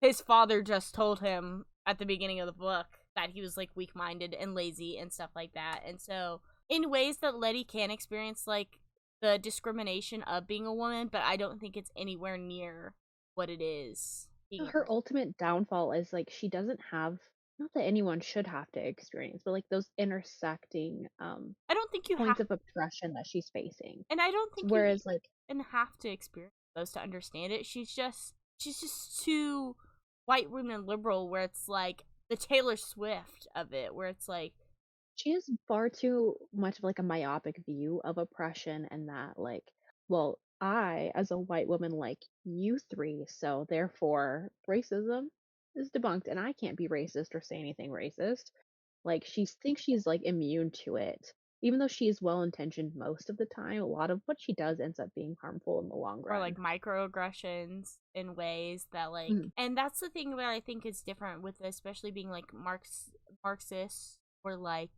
his father just told him at the beginning of the book, that he was like weak-minded and lazy and stuff like that. And so in ways that Letty can experience like the discrimination of being a woman, but I don't think it's anywhere near what it is being a Her person. ultimate downfall is like she doesn't have, not that anyone should have to experience, but like those intersecting I don't think you have, points of oppression that she's facing. and I don't think you Whereas like even have to experience those to understand it. She's just too white women liberal, where it's like the Taylor Swift of it, where it's like, she has far too much of like a myopic view of oppression, and that like, well, I as a white woman like you three, so therefore racism is debunked and I can't be racist or say anything racist. Like she thinks she's like immune to it. Even though she is well intentioned most of the time, a lot of what she does ends up being harmful in the long or like run. microaggressions in ways that like, Mm. and that's the thing where I think is different with, especially being like Marxist, or like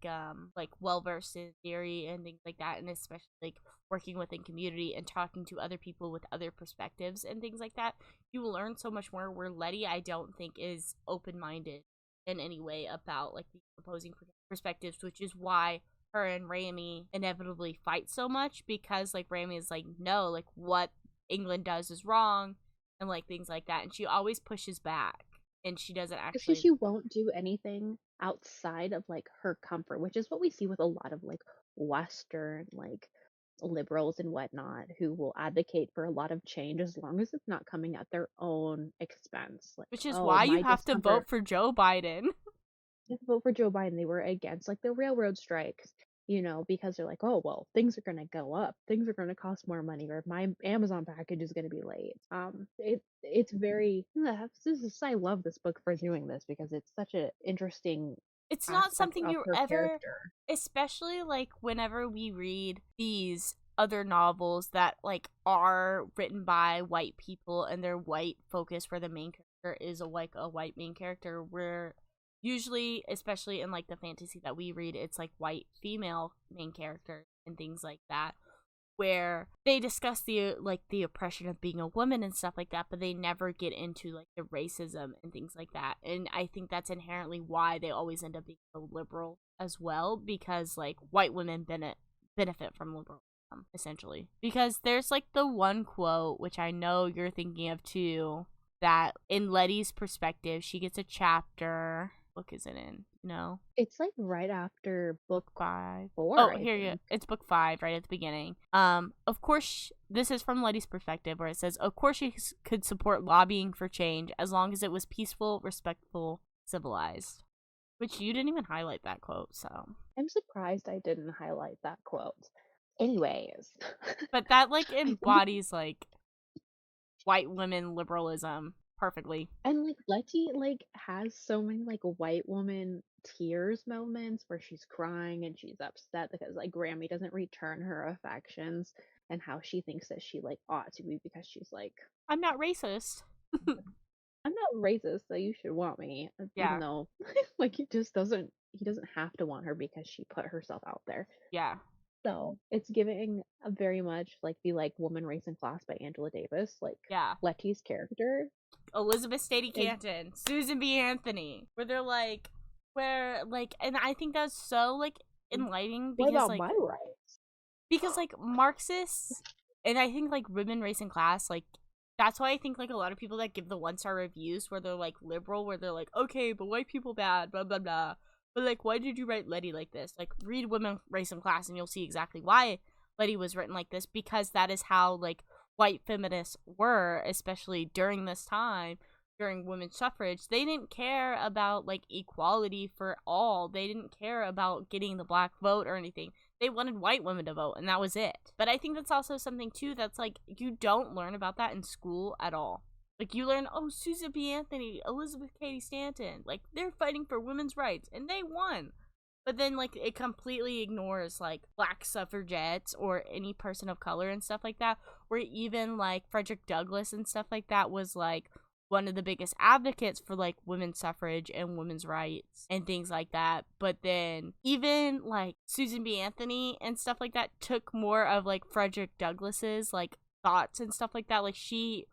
well versed in theory and things like that, and especially like working within community and talking to other people with other perspectives and things like that. You will learn so much more, where Letty, I don't think, is open minded in any way about like the opposing perspectives, which is why her and Ramy inevitably fight so much, because like Ramy is like, no, like what England does is wrong, and like things like that, and she always pushes back, and she doesn't It's because actually. she won't do anything outside of like her comfort, which is what we see with a lot of like Western like liberals and whatnot who will advocate for a lot of change as long as it's not coming at their own expense. Like, Which is oh, why you my have to vote discomfort. for Joe Biden. To vote for Joe Biden, they were against like the railroad strikes, because they're like, oh well, things are gonna go up, things are gonna cost more money, or my Amazon package is gonna be late. It's very this is I love this book for doing this because it's such an interesting It's not aspect something of you her ever, character. especially like whenever we read these other novels that like are written by white people and they're white focused, where the main character is a white main character, where usually, especially in like the fantasy that we read, it's like white female main characters and things like that, where they discuss the oppression of being a woman and stuff like that, but they never get into like the racism and things like that. And I think that's inherently why they always end up being so liberal as well, because like white women benefit from liberalism, essentially. Because there's like the one quote, which I know you're thinking of too, that in Letty's perspective, she gets a chapter. Book is it in? No. It's like right after book 5. 4, Oh, I here you go. think. It's book 5, right at the beginning. Of course, this is from Letty's perspective, where it says, "Of course, she could support lobbying for change as long as it was peaceful, respectful, civilized." Which you didn't even highlight that quote, so. I'm surprised I didn't highlight that quote. Anyways, But that like I think embodies like white women liberalism perfectly. and like Letty like has so many like white woman tears moments where she's crying and she's upset because like Grammy doesn't return her affections. and how she thinks that she like ought to be because she's like, I'm not racist. I'm not racist, so you should want me, even Yeah. though like he doesn't have to want her because she put herself out there. Yeah. So it's giving a very much like the like Woman, Race, and Class by Angela Davis. Like Yeah. Letty's character Elizabeth Stady is Canton, Susan B. Anthony, where they're like, and I think that's so like enlightening what about my rights? because like Marxists, and I think like women, race, and class, like that's why I think like a lot of people that give the 1-star reviews where they're like liberal, where they're like, okay, but white people bad, blah blah blah. But like, why did you write Letty like this? Like, read Women, Race, and Class, and you'll see exactly why Letty was written like this, because that is how like white feminists were, especially during this time, during women's suffrage. They didn't care about like equality for all. They didn't care about getting the black vote or anything. They wanted white women to vote, and that was it. But I think that's also something too that's like you don't learn about that in school at all. Like you learn, oh, Susan B. Anthony, Elizabeth Cady Stanton, like they're fighting for women's rights and they won. But then like it completely ignores like black suffragettes or any person of color and stuff like that. Or even like Frederick Douglass and stuff like that was like one of the biggest advocates for like women's suffrage and women's rights and things like that. But then even like Susan B. Anthony and stuff like that took more of like Frederick Douglass's like thoughts and stuff like that. Like she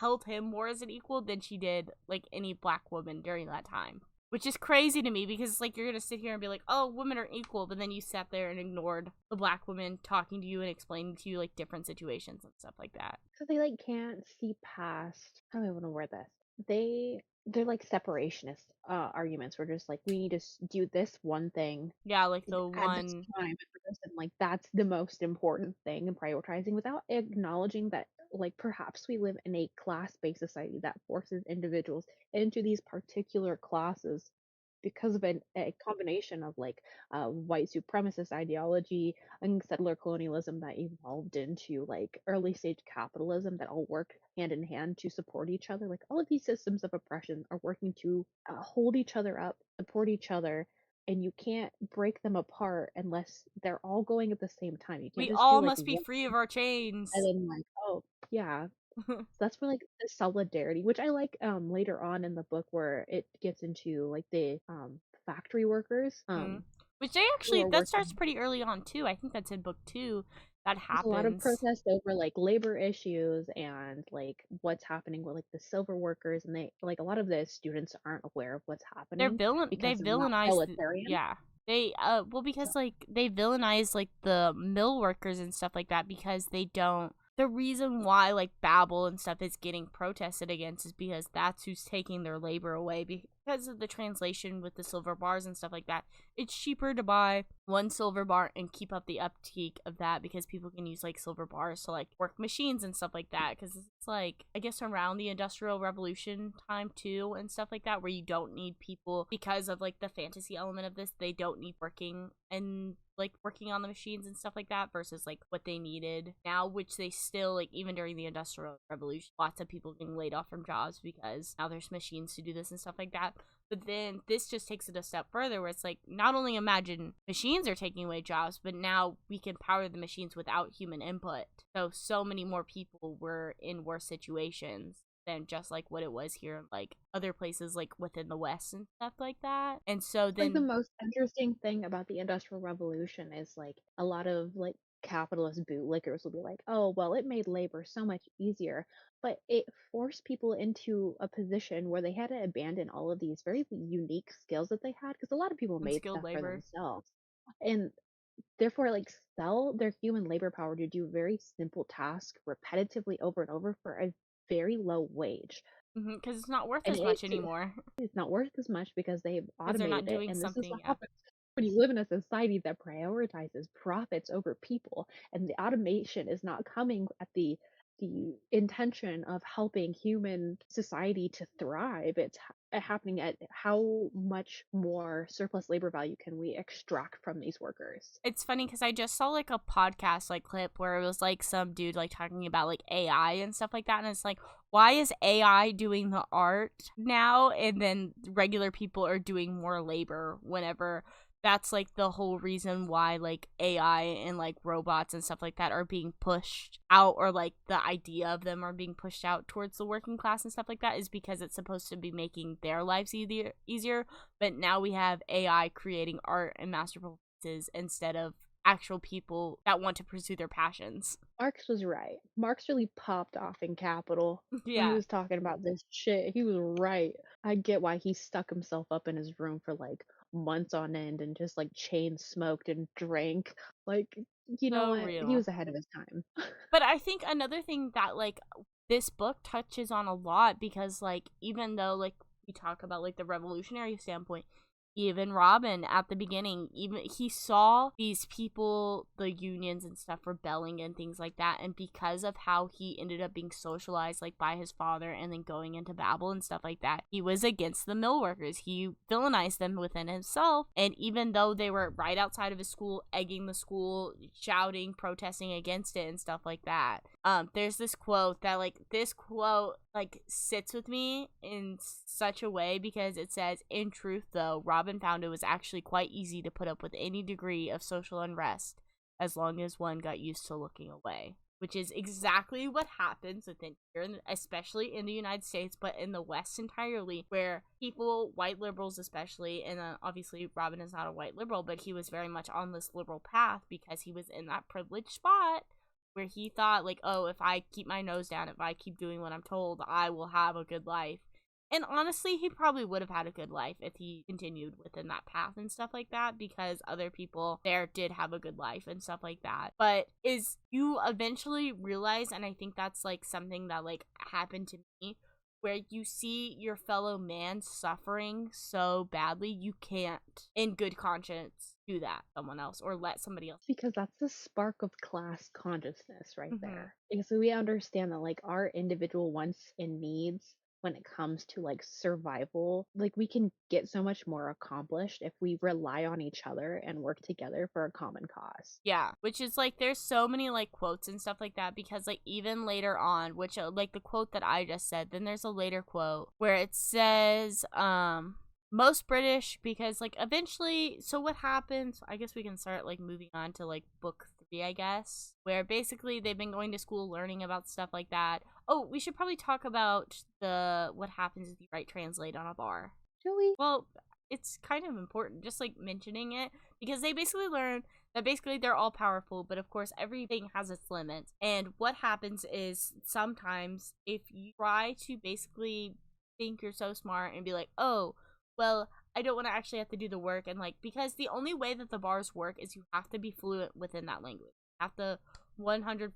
held him more as an equal than she did like any black woman during that time. Which is crazy to me because it's like you're gonna sit here and be like, oh, women are equal, but then you sat there and ignored the black women talking to you and explaining to you like different situations and stuff like that. So they like can't see past, how do I want to word this? They're like separationist arguments where just like we need to do this one thing Yeah, like the at this one. time and like that's the most important thing and prioritizing without acknowledging that like perhaps we live in a class-based society that forces individuals into these particular classes because of a combination of like white supremacist ideology and settler colonialism that evolved into like early stage capitalism that all work hand in hand to support each other. Like all of these systems of oppression are working to hold each other up, support each other, and you can't break them apart unless they're all going at the same time. You can't We just do all like must be one free of our chains. and then like, oh yeah. So that's where like the solidarity, which I like later on in the book where it gets into like the factory workers Mhm. Which they who actually, are that starts working. pretty early on too. I think that's in book 2 that There's a lot of happens. protest over like labor issues and like what's happening with like the silver workers, and they like a lot of the students aren't aware of what's happening They because they're not villainize proletarian. yeah. They well So because like they villainize like the mill workers and stuff like that because they don't, the reason why like BABEL and stuff is getting protested against is because that's who's taking their labor away because of the translation with the silver bars and stuff like that. It's cheaper to buy one silver bar and keep up the upkeep of that because people can use like silver bars to like work machines and stuff like that, because it's like I guess around the Industrial Revolution time too and stuff like that, where you don't need people because of like the fantasy element of this. They don't need working and like working on the machines and stuff like that versus like what they needed now, which they still like even during the Industrial Revolution, lots of people getting laid off from jobs because now there's machines to do this and stuff like that. But then this just takes it a step further where it's like not only imagine machines are taking away jobs, but now we can power the machines without human input. So many more people were in worse situations than just like what it was here in like other places like within the West and stuff like that. And so like the then most interesting thing about the Industrial Revolution is like a lot of like capitalist bootlickers will be like, oh, well, it made labor so much easier, but it forced people into a position where they had to abandon all of these very unique skills that they had because a lot of people made unskilled stuff for labor. themselves and therefore like sell their human labor power to do very simple tasks repetitively over and over for a very low wage. Because it's not worth And as much anymore it's not worth as much because they've because they're not automated it. doing And this is something. what Yeah. happens when you live in a society that prioritizes profits over people. And the automation is not coming at the intention of helping human society to thrive. It's happening at how much more surplus labor value can we extract from these workers. It's funny because I just saw like a podcast like clip where it was like some dude like talking about like AI and stuff like that, and it's like, why is AI doing the art now, and then regular people are doing more labor whenever that's like the whole reason why like AI and like robots and stuff like that are being pushed out, or like the idea of them are being pushed out towards the working class and stuff like that, is because it's supposed to be making their lives easier. But now we have AI creating art and masterful pieces instead of actual people that want to pursue their passions. Marx was right. Marx really popped off in Capital when he Yeah, was talking about this shit. He was right. I get why he stuck himself up in his room for like months on end and just like chain smoked and drank. Like, you know so what? He real. was ahead of his time. But I think another thing that like this book touches on a lot, because like even though like we talk about like the revolutionary standpoint, even Robin at the beginning, even he saw these people, the unions and stuff, rebelling and things like that, and because of how he ended up being socialized like by his father and then going into Babel and stuff like that, he was against the mill workers. He villainized them within himself, and even though they were right outside of his school, egging the school, shouting, protesting against it and stuff like that, there's this quote that like sits with me in such a way, because it says, in truth though, Robin found it was actually quite easy to put up with any degree of social unrest as long as one got used to looking away. Which is exactly what happens within here, especially in the United States, but in the West entirely, where people, white liberals especially, and obviously Robin is not a white liberal, but he was very much on this liberal path because he was in that privileged spot where he thought, like, oh, if I keep my nose down, if I keep doing what I'm told, I will have a good life. And honestly, he probably would have had a good life if he continued within that path and stuff like that, because other people there did have a good life and stuff like that. But is you eventually realize, and I think that's like something that like happened to me, where you see your fellow man suffering so badly, you can't, in good conscience, do that to someone else or let somebody else. Because that's the spark of class consciousness right Mm-hmm. there. Because we understand that like our individual wants and needs when it comes to like survival, like we can get so much more accomplished if we rely on each other and work together for a common cause. Yeah, which is like there's so many like quotes and stuff like that, because like even later on, which like the quote that I just said, then there's a later quote where it says most British, because like eventually, so what happens, I guess we can start like moving on to like book 3, I guess, where basically they've been going to school learning about stuff like that. Oh, we should probably talk about the what happens if you write translate on a bar. Joey, Well, it's kind of important just like mentioning it, because they basically learn that basically they're all powerful, but of course everything has its limits. And what happens is sometimes if you try to basically think you're so smart and be like, oh, well, I don't want to actually have to do the work, and like, because the only way that the bars work is you have to be fluent within that language. You have to 100%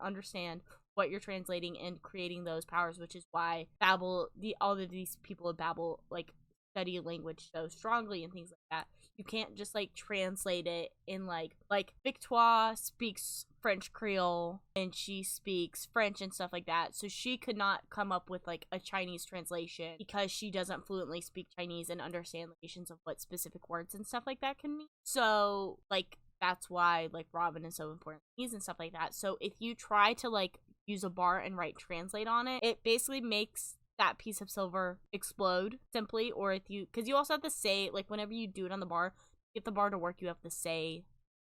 understand what you're translating and creating those powers, which is why Babel, all of these people of Babel like study language so strongly and things like that. You can't just like translate it in like Victoire speaks French Creole and she speaks French and stuff like that. So she could not come up with like a Chinese translation because she doesn't fluently speak Chinese and understand locations of what specific words and stuff like that can mean. So like that's why like Robin is so important and stuff like that. So if you try to like use a bar and write translate on it, it basically makes that piece of silver explode simply. Or if you, because you also have to say, like whenever you do it on the bar, get the bar to work, you have to say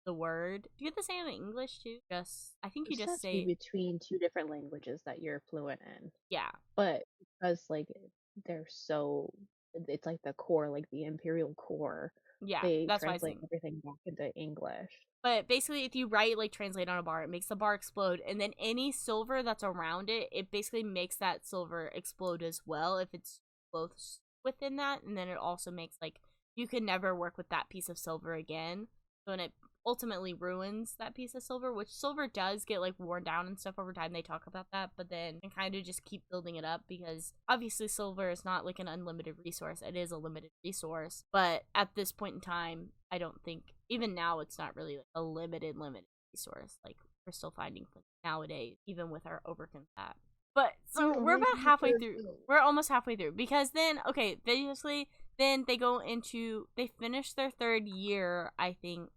the word. Do you have to say it in English too? Just, I think it you just just has to be say, between two different languages that you're fluent in. yeah, But because like they're so, it's like the core, like the imperial core, yeah, they that's why I translate think. everything back into English. But basically, if you write like translate on a bar, it makes the bar explode, and then any silver that's around it, it basically makes that silver explode as well if it's both within that, and then it also makes like you can never work with that piece of silver again. So when it ultimately ruins that piece of silver, which silver does get like worn down and stuff over time, they talk about that, but then and kind of just keep building it up, because obviously silver is not like an unlimited resource. It is a limited resource, but at this point in time, I don't think, even now, it's not really like a limited resource. Like we're still finding things nowadays, even with our overconsumption. But so Yeah, we're we about have halfway to through. go. We're almost halfway through, because then okay, basically then they go into, they finish their third year, I think,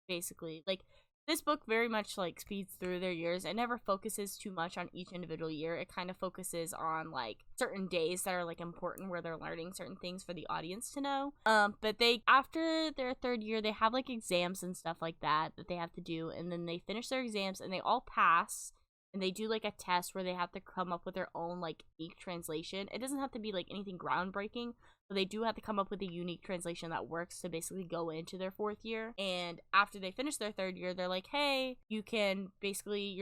basically like this book very much like speeds through their years. It never focuses too much on each individual year. It kind of focuses on like certain days that are like important where they're learning certain things for the audience to know. But they, after their third year, they have like exams and stuff like that they have to do, and then they finish their exams and they all pass. And they do like a test where they have to come up with their own like unique translation. It doesn't have to be like anything groundbreaking, but they do have to come up with a unique translation that works to basically go into their fourth year. And after they finish their third year, they're like, hey, you can basically,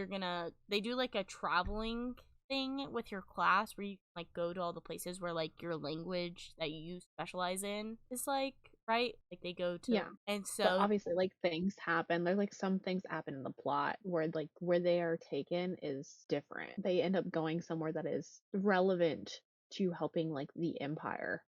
they do like a traveling thing with your class where you can like go to all the places where like your language that you specialize in is like, right? Like they go to, Yeah. and But so obviously, like, things happen. There's like some things happen in the plot where like where they are taken is different. They end up going somewhere that is relevant to helping like the empire,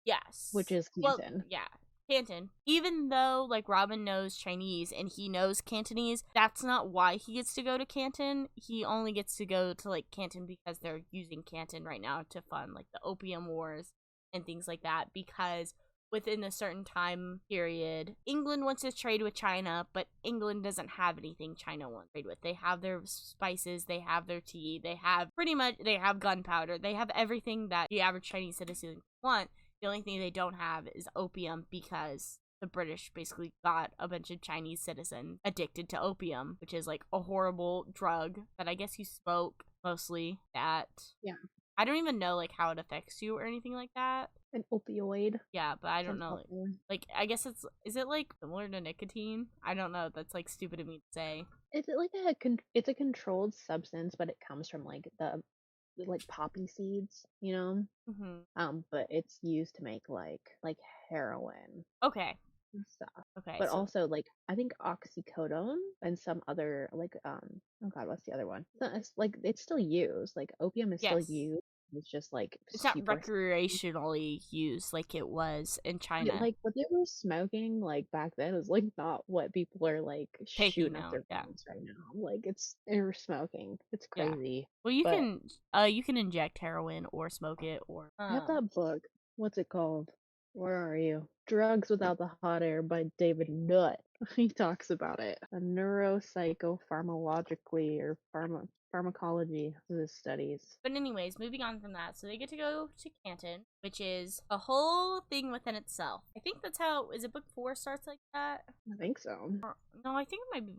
which yes. is Well, Canton. yeah. Canton. Even though, like, Robin knows Chinese and he knows Cantonese, that's not why he gets to go to Canton. He only gets to go to, like, Canton because they're using Canton right now to fund, like, the Opium Wars and things like that. Because within a certain time period, England wants to trade with China, but England doesn't have anything China wants to trade with. They have their spices, they have their tea, they have gunpowder, they have everything that the average Chinese citizen want. The only thing they don't have is opium because the British basically got a bunch of Chinese citizens addicted to opium, which is like a horrible drug that I guess you smoke mostly. That, Yeah. I don't even know like how it affects you or anything like that. An opioid. Yeah, but I don't Sounds know. popular. Like I guess is it like similar to nicotine? I don't know. That's like stupid of me to say. It's like it's a controlled substance, but it comes from like the like poppy seeds, you know. But it's used to make like heroin Okay. and stuff. Okay. But So also like I think oxycodone and some other like oh god, what's the other one? It's like it's still used. Like opium is still yes. used. It's just like It's not super. recreationally used like it was in China. Like what they were smoking like back then is like not what people are like Taking shooting up now. their Yeah. veins right now. Like they were smoking. It's Yeah. crazy. Well, But you can inject heroin or smoke it or I have that book. What's it called? Where are you? Drugs Without the Hot Air by David Nutt. He talks about it. A neuropsychopharmacologically or pharmacology of the studies. But anyways, moving on from that, so they get to go to Canton, which is a whole thing within itself. I think that's how, is it book 4 starts like that? I think so. Or, no, I think it might be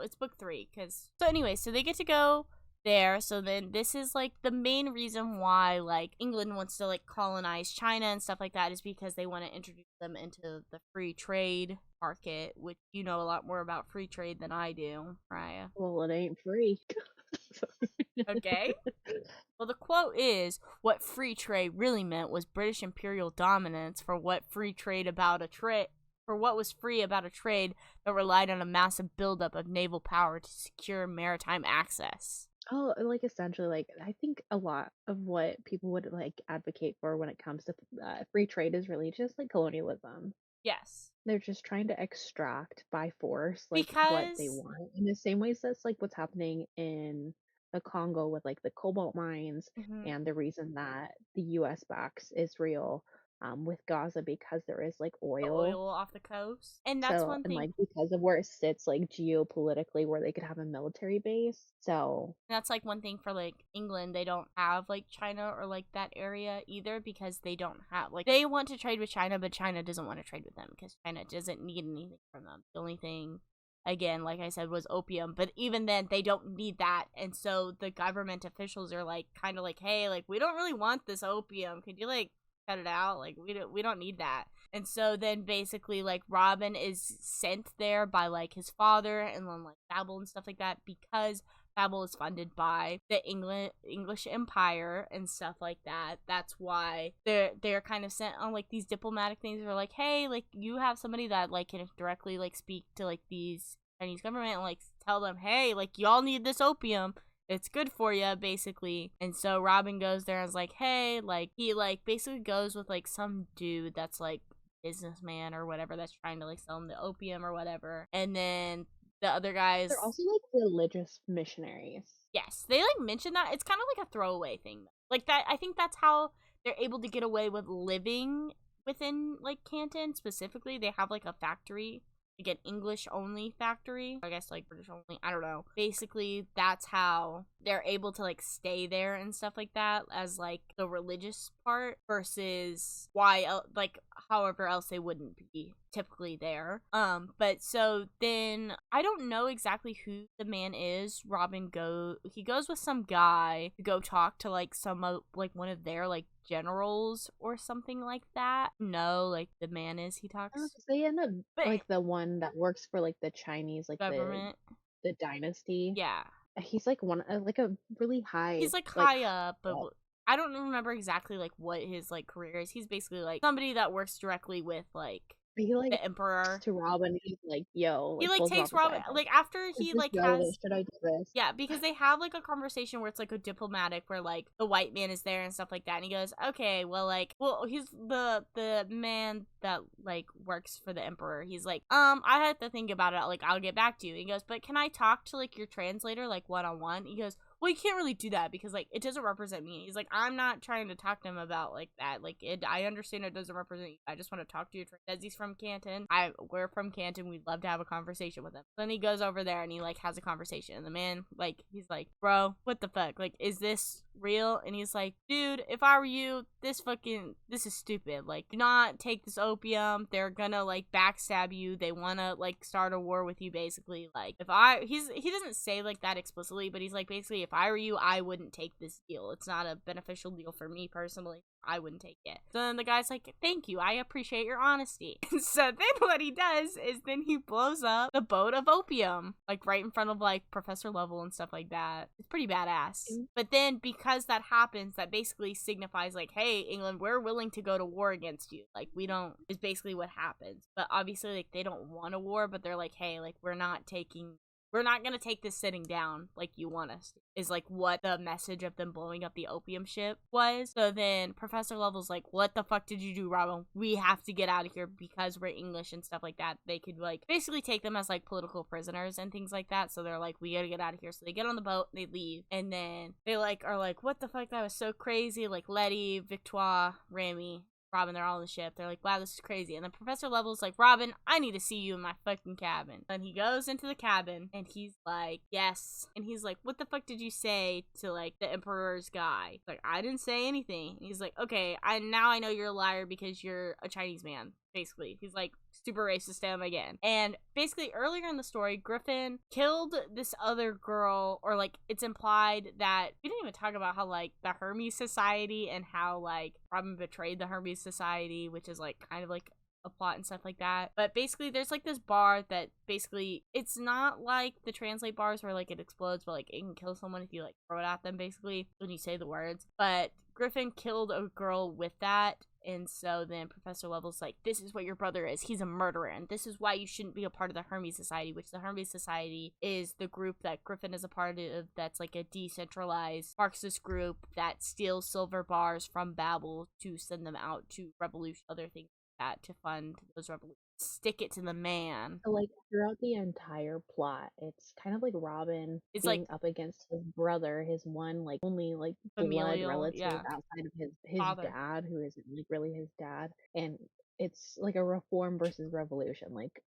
it's book 3, because, so anyway, so they get to go there, so then this is like the main reason why like England wants to like colonize China and stuff like that is because they want to introduce them into the free trade market, which you know a lot more about free trade than I do, Mariah. Well, it ain't free. Okay. Well, the quote is, what free trade really meant was British imperial dominance for what was free about a trade that relied on a massive buildup of naval power to secure maritime access. Oh, like essentially, like I think a lot of what people would like advocate for when it comes to free trade is really just like colonialism. Yes. They're just trying to extract by force like what they Because want in the same ways that's like what's happening in the Congo with like the cobalt mines and the reason that the US backs Israel with Gaza because there is like the oil. oil off the coast. And that's So one and thing. like because of where it sits like geopolitically where they could have a military base. So That's like one thing for like England. They don't have like China or like that area either because they don't have like they want to trade with China, but China doesn't want to trade with them because China doesn't need anything from them. The only thing, again, like I said, was opium. But even then, they don't need that, and so the government officials are like kind of like, hey, like we don't really want this opium. Could you like cut it out? Like we don't need that. And so then basically like Robin is sent there by like his father and then like BABEL and stuff like that because BABEL is funded by the English Empire and stuff like that. That's why they're kind of sent on like these diplomatic things. They're like, hey, like you have somebody that like can directly like speak to like these Chinese government and like tell them, hey, like y'all need this opium. It's good for you, basically. And so Robin goes there and is like, hey, like he like basically goes with like some dude that's like businessman or whatever that's trying to like sell him the opium or whatever. And then the other guys, they're also like religious missionaries. yes, they like mention that. It's kind of like a throwaway thing. Like that, I think that's how they're able to get away with living within like Canton specifically. They have like a factory like an English only factory. I guess like British only. I don't know. Basically, that's how they're able to like stay there and stuff like that as like the religious part versus why like however else they wouldn't be typically there. But so then I don't know exactly who the man is. He goes with some guy to go talk to like some like one of their like generals or something like that. No, like the man is he Oh, talks 'cause they end up but like the one that works for like the Chinese, like government. the dynasty. Yeah. He's like one like a really high He's like like high up, but up. I don't remember exactly like what his like career is. He's basically like somebody that works directly with like He like the talks emperor. to Robin. He's like, "Yo," He like like pulls him takes off the Robin side, like, like after "Is he this like relevant? has Should I do this?" yeah, because they have like a conversation where it's like a diplomatic where like the white man is there and stuff like that and he goes, okay, well like he's the man that like works for the emperor. He's like, I had to think about it, like I'll get back to you. He goes, but can I talk to like your translator like one-on-one? He goes, well, you can't really do that because like it doesn't represent me. He's like, I'm not trying to talk to him about like that. Like I understand it doesn't represent you. I just want to talk to you. Says he's from Canton. We're from Canton. We'd love to have a conversation with him. Then he goes over there and he like has a conversation. And the man like he's like, bro, what the fuck? Like, is this real? And he's like, dude, if I were you, this is stupid. Like, do not take this opium. They're gonna like backstab you. They wanna like start a war with you. Basically, like he doesn't say like that explicitly, but he's like basically if I were you, I wouldn't take this deal. It's not a beneficial deal for me personally. I wouldn't take it. So then the guy's like, thank you, I appreciate your honesty. And so then what he does is then he blows up the boat of opium, like right in front of like Professor Level and stuff like that. It's pretty badass. But then because that happens, that basically signifies like, hey, England, we're willing to go to war against you. Like we don't, is basically what happens. But obviously like they don't want a war, but they're like, hey, like we're not gonna take this sitting down like you want us to, is like what the message of them blowing up the opium ship was. So then Professor Level's like, what the fuck did you do, Robin? We have to get out of here because we're English and stuff like that. They could like basically take them as like political prisoners and things like that. So they're like, we gotta get out of here. So they get on the boat, they leave, and then they like are like, what the fuck, that was so crazy. Like Letty, Victoire, Rami, Robin, they're all on the ship. They're like, wow, this is crazy. And then Professor Level's like, Robin, I need to see you in my fucking cabin. And he goes into the cabin and he's like, yes. And he's like, what the fuck did you say to like the Emperor's guy? He's like, I didn't say anything. And he's like, okay, now I know you're a liar because you're a Chinese man. Basically, he's like super racist to him again. And basically earlier in the story, Griffin killed this other girl, or like it's implied that we didn't even talk about how like the Hermes Society and how like Robin betrayed the Hermes Society, which is like kind of like a plot and stuff like that. But basically there's like this bar that basically it's not like the translate bars where like it explodes, but like it can kill someone if you like throw it at them basically when you say the words. But Griffin killed a girl with that. And so then Professor Level's like, this is what your brother is. He's a murderer. And this is why you shouldn't be a part of the Hermes Society, which the Hermes Society is the group that Griffin is a part of that's like a decentralized Marxist group that steals silver bars from BABEL to send them out to revolution, other things like that, to fund those revolutions. Stick it to the man. So, like, throughout the entire plot, it's kind of like Robin It's like being up against his brother, his one, like, only, like, blood familial, relative yeah, outside of his father. dad, who isn't, like, really his dad. And it's like a reform versus revolution. Like,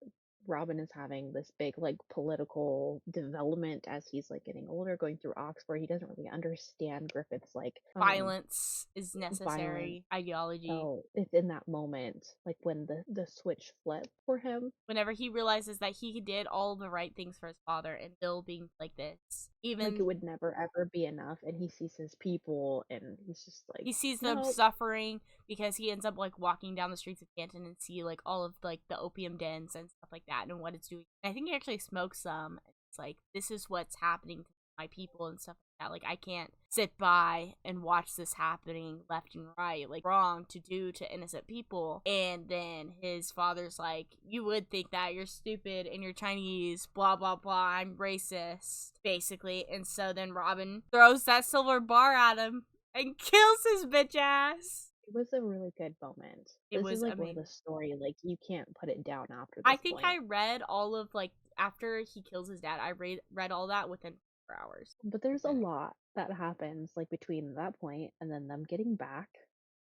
Robin is having this big, like, political development as he's, like, getting older, going through Oxford. He doesn't really understand Griffith's, like, Violence is violence. necessary ideology. So it's in that moment, like when the switch flipped for him. Whenever he realizes that he did all the right things for his father and still being like this, Like even it would never ever be enough, and he sees his people, and he's just like, he sees them no. suffering because he ends up like walking down the streets of Canton and see like all of like the opium dens and stuff like that and what it's doing. And I think he actually smokes some. It's like, this is what's happening to my people and stuff like that. Like, I can't sit by and watch this happening left and right, like wrong to do to innocent people. And then his father's like, you would think that, you're stupid and you're Chinese, blah blah blah, I'm racist, basically. And so then Robin throws that silver bar at him and kills his bitch ass. It was a really good moment. It This was is like where amazing. the story, like, you can't put it down after I this think point. I read all of like after he kills his dad, I read all that within 4 hours. But there's a lot that happens, like, between that point and then them getting back.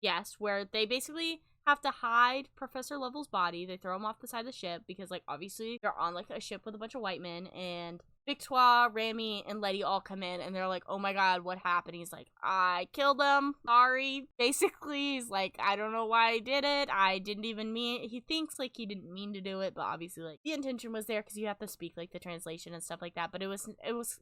Yes, where they basically have to hide Professor Lovell's body. They throw him off the side of the ship because, like, obviously they're on, like, a ship with a bunch of white men, and Victoire, Rami, and Letty all come in, and they're like, oh my god, what happened? He's like, I killed him. Sorry. Basically, he's like, I don't know why I did it. I didn't even mean it. He thinks, like, he didn't mean to do it, but obviously, like, the intention was there because you have to speak, like, the translation and stuff like that. But it was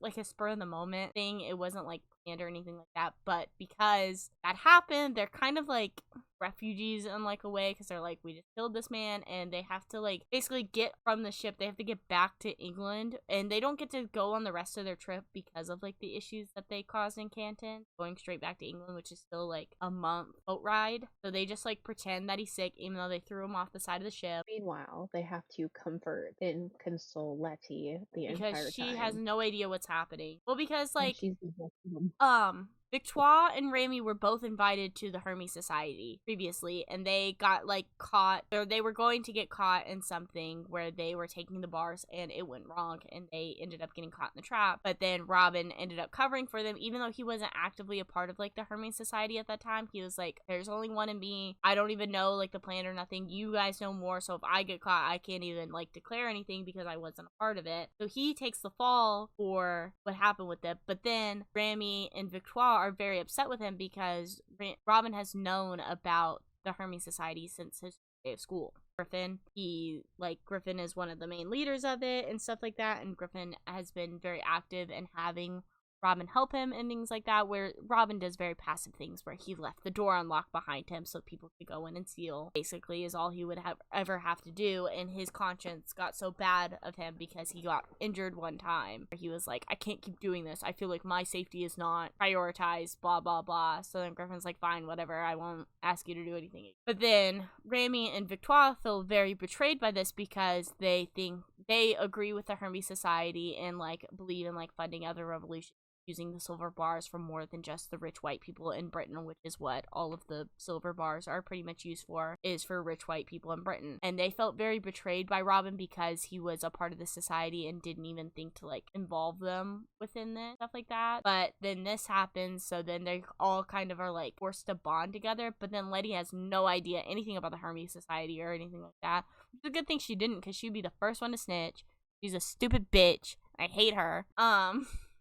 like, a spur-of-the-moment thing. It wasn't, like, planned or anything like that. But because that happened, they're kind of, like, refugees in, like, a way, because they're like, we just killed this man, and they have to, like, basically get from the ship. They have to get back to England, and they don't get to go on the rest of their trip because of, like, the issues that they caused in Canton, going straight back to England, which is still, like, a month boat ride. So they just, like, pretend that he's sick, even though they threw him off the side of the ship. Meanwhile, they have to comfort and console Letty the Because entire she has time. no idea what's happening. Well, because, And like, she's the victim. Victoire and Rami were both invited to the Hermes Society previously, and they got, like, caught, or they were going to get caught in something where they were taking the bars, and it went wrong, and they ended up getting caught in the trap. But then Robin ended up covering for them, even though he wasn't actively a part of, like, the Hermes Society at that time. He was like, there's only one in me. I don't even know, like, the plan or nothing. You guys know more, so if I get caught, I can't even, like, declare anything because I wasn't a part of it. So he takes the fall for what happened with it. But then Rami and Victoire are very upset with him because Robin has known about the Hermes Society since his day of school. Griffin is one of the main leaders of it and stuff like that, and Griffin has been very active in having Robin help him and things like that, where Robin does very passive things where he left the door unlocked behind him so people could go in and steal, basically, is all he would ever have to do. And his conscience got so bad of him because he got injured one time where he was like, I can't keep doing this. I feel like my safety is not prioritized, blah, blah, blah. So then Griffin's like, fine, whatever. I won't ask you to do anything. But then Rami and Victoire feel very betrayed by this because they think they agree with the Hermes Society and, like, believe in, like, funding other revolutions, using the silver bars for more than just the rich white people in Britain, which is what all of the silver bars are pretty much used for, is for rich white people in Britain. And they felt very betrayed by Robin because he was a part of the society and didn't even think to, like, involve them within this, stuff like that. But then this happens, so then they all kind of are, like, forced to bond together. But then Letty has no idea anything about the Hermes Society or anything like that. It's a good thing she didn't, because she'd be the first one to snitch. She's a stupid bitch. I hate her.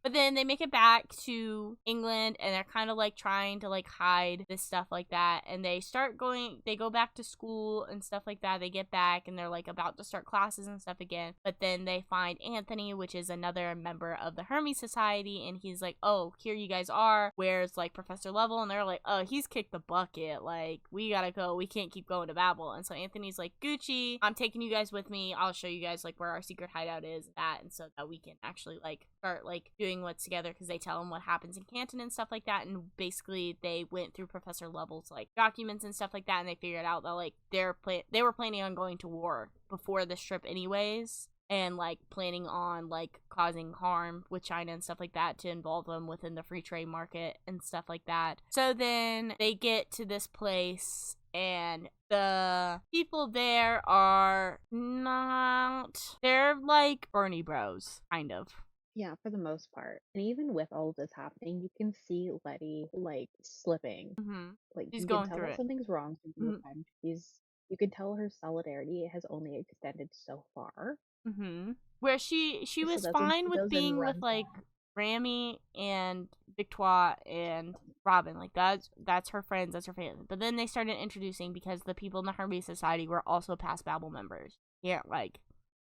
But then they make it back to England, and they're kind of, like, trying to, like, hide this stuff like that. And they go back to school and stuff like that. They get back, and they're, like, about to start classes and stuff again. But then they find Anthony, which is another member of the Hermes Society, and he's like, oh, here you guys are. Where's, like, Professor Lovell? And they're like, oh, he's kicked the bucket. Like, we gotta go. We can't keep going to BABEL. And so Anthony's like, Gucci, I'm taking you guys with me. I'll show you guys, like, where our secret hideout is, and so that we can actually, like, start, like, doing what's together, because they tell him what happens in Canton and stuff like that. And basically they went through Professor Lovell's, like, documents and stuff like that, and they figured out that, like, they were planning on going to war before this trip anyways, and, like, planning on, like, causing harm with China and stuff like that to involve them within the free trade market and stuff like that. So then they get to this place, and the people there are they're like Bernie bros, kind of. Yeah, for the most part. And even with all of this happening, you can see Letty, like, slipping. Like, She's you can going tell through that it. something's wrong from the time you can tell her solidarity has only extended so far. Where she So was that's when fine she with goes and being with, runs like, off. Rami and Victoire and Robin. Like, that's her friends, that's her family. But then they started introducing, because the people in the Hermes Society were also past BABEL members. You can't, like,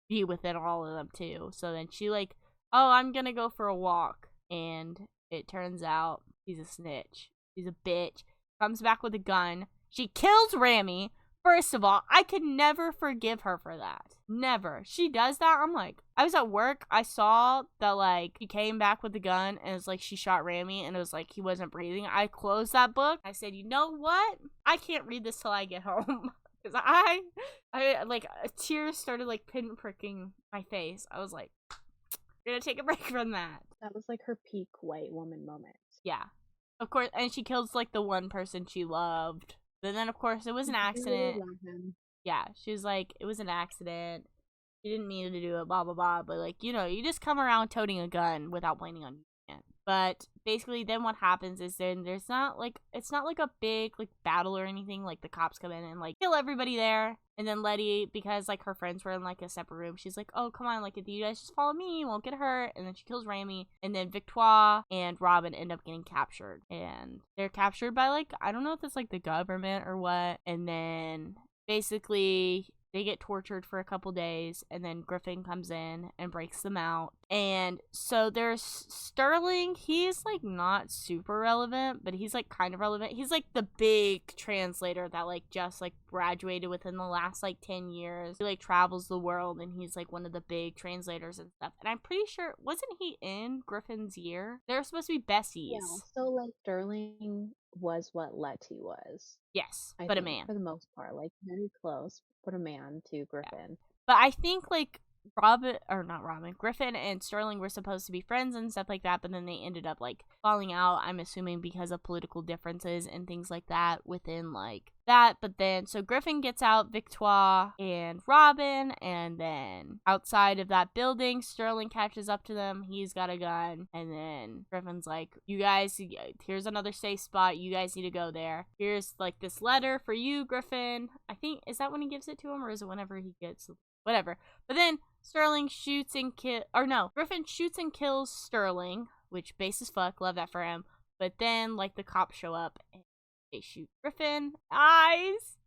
be within all of them too. So then she, like, oh, I'm gonna go for a walk. And it turns out she's a snitch. She's a bitch. Comes back with a gun. She kills Rami. First of all, I could never forgive her for that. Never. She does that. I'm like, I was at work. I saw that, like, she came back with the gun, and it was like she shot Rami, and it was like he wasn't breathing. I closed that book. I said, you know what? I can't read this till I get home. Because I like, tears started, like, pinpricking my face. I was like, we're gonna take a break from that. That was like her peak white woman moment. Yeah. Of course, and she kills, like, the one person she loved. But then, of course, it was an accident. Yeah, she was like, it was an accident. She didn't mean to do it, blah, blah, blah. But, like, you know, you just come around toting a gun without planning on using it. But basically then what happens is then there's not like, it's not like a big like battle or anything. Like the cops come in and like kill everybody there. And then Letty, because like her friends were in like a separate room, she's like, oh, come on, like if you guys just follow me, you won't get hurt. And then she kills Rami. And then Victoire and Robin end up getting captured. And they're captured by like, I don't know if it's like the government or what. And then basically they get tortured for a couple days, and then Griffin comes in and breaks them out. And so there's Sterling. He's like not super relevant, but he's like kind of relevant. He's like the big translator that like just like graduated within the last like 10 years. He like travels the world, and he's like one of the big translators and stuff. And I'm pretty sure, wasn't he in Griffin's year? They're supposed to be besties. Yeah, so like Sterling was what Letty was. Yes, I but a think, man. for the most part, like very close, but a man to Griffin. Yeah. But I think like Griffin and Sterling were supposed to be friends and stuff like that, but then they ended up like falling out, I'm assuming because of political differences and things like that within like that. But then so Griffin gets out Victoire and Robin, and then outside of that building Sterling catches up to them. He's got a gun, and then Griffin's like, you guys, here's another safe spot, you guys need to go there. Here's like this letter for you, Griffin. I think, is that when he gives it to him, or is it whenever he gets whatever? But then Sterling shoots and Griffin shoots and kills Sterling, which base as fuck, love that for him. But then like the cops show up and they shoot Griffin, dies.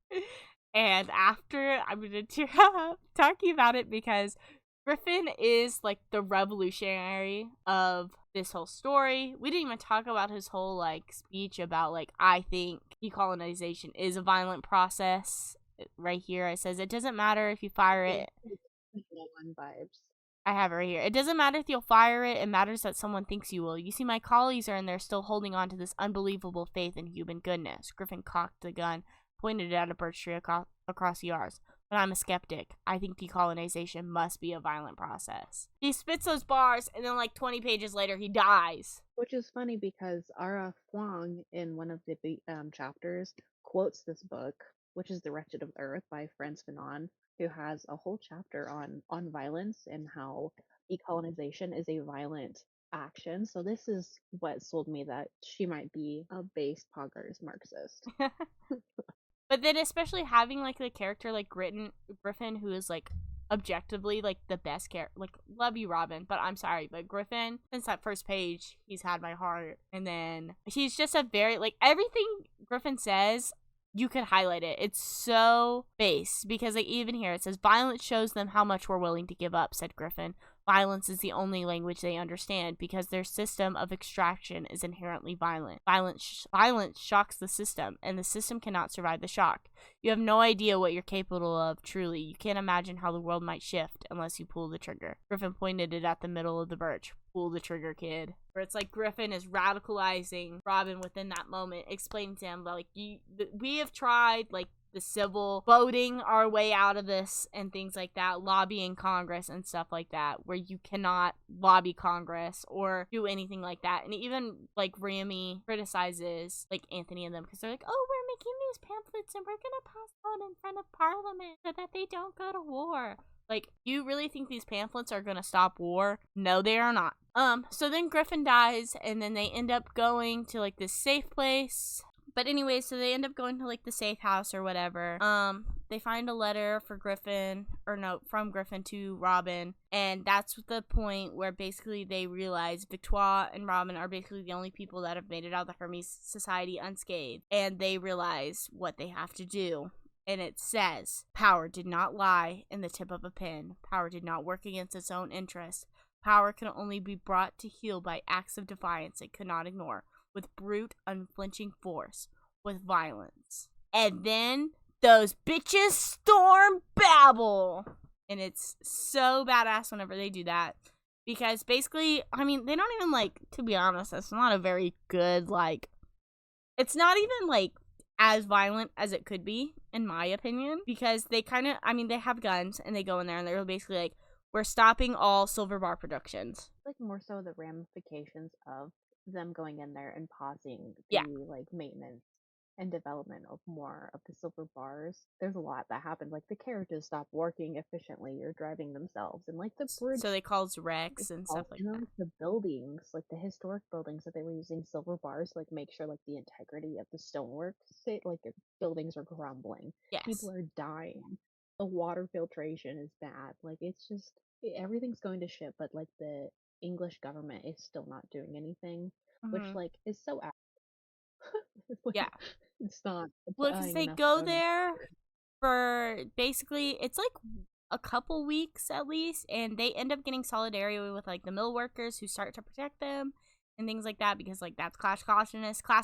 And after, I'm gonna tear up talking about it, because Griffin is like the revolutionary of this whole story. We didn't even talk about his whole like speech about like, I think decolonization is a violent process. Right here it says, it doesn't matter if you fire it. Vibes. I have it right here. It doesn't matter if you'll fire it. It matters that someone thinks you will. You see, my colleagues are in there still holding on to this unbelievable faith in human goodness. Griffin cocked the gun, pointed it at a birch tree across the yards. But I'm a skeptic. I think decolonization must be a violent process. He spits those bars, and then like 20 pages later, he dies. Which is funny because R.F. Kuang, in one of the chapters, quotes this book, which is The Wretched of Earth by Frantz Fanon, who has a whole chapter on violence and how decolonization is a violent action. So this is what sold me that she might be a base poggers Marxist. But then especially having like the character like Griffin, who is like objectively like the best character. Like, love you, Robin, but I'm sorry, but Griffin, since that first page, he's had my heart. And then he's just a very like, everything Griffin says, you could highlight it. It's so base, because like even here it says, violence shows them how much we're willing to give up, said Griffin. Violence is the only language they understand, because their system of extraction is inherently violent. Violence shocks the system, and the system cannot survive the shock. You have no idea what you're capable of, truly. You can't imagine how the world might shift unless you pull the trigger. Griffin pointed it at the middle of the birch. Pull the trigger, kid. Where it's like Griffin is radicalizing Robin within that moment, explaining to him, like, we have tried, like, the civil voting our way out of this and things like that, lobbying Congress and stuff like that, where you cannot lobby Congress or do anything like that. And even like Rami criticizes like Anthony and them, because they're like, oh, we're making these pamphlets and we're gonna pass out in front of Parliament so that they don't go to war. Like, you really think these pamphlets are gonna stop war? No, they are not. So then Griffin dies, and then they end up going to like this safe place. But anyway, so they end up going to like the safe house or whatever. They find a letter for Griffin, or no, from Griffin to Robin, and that's the point where basically they realize Victoire and Robin are basically the only people that have made it out of the Hermes Society unscathed, and they realize what they have to do. And it says, power did not lie in the tip of a pen. Power did not work against its own interests. Power can only be brought to heel by acts of defiance it could not ignore, with brute, unflinching force, with violence. And then those bitches storm BABEL. And it's so badass whenever they do that. Because basically, I mean, they don't even, like, to be honest, that's not a very good, like, it's not even, like, as violent as it could be, in my opinion. Because they kind of, I mean, they have guns, and they go in there, and they're basically like, we're stopping all silver bar productions. Like, more so the ramifications of them going in there and pausing the Yeah. like maintenance and development of more of the silver bars, there's a lot that happened. Like the carriages stopped working efficiently or driving themselves, and like the So bridge they cause wrecks and stuff itself, like and then that. like the buildings, like the historic buildings that they were using silver bars to like make sure like the integrity of the stonework, say like the buildings are crumbling, Yes. people are dying, the water filtration is bad. Like it's just everything's going to shit, but like the English government is still not doing anything, which Hmm. like is so it's like Yeah. it's not Well, because applying they enough go of there for basically, it's like a couple weeks at least, and they end up getting solidarity with like the mill workers who start to protect them and things like that, because like that's class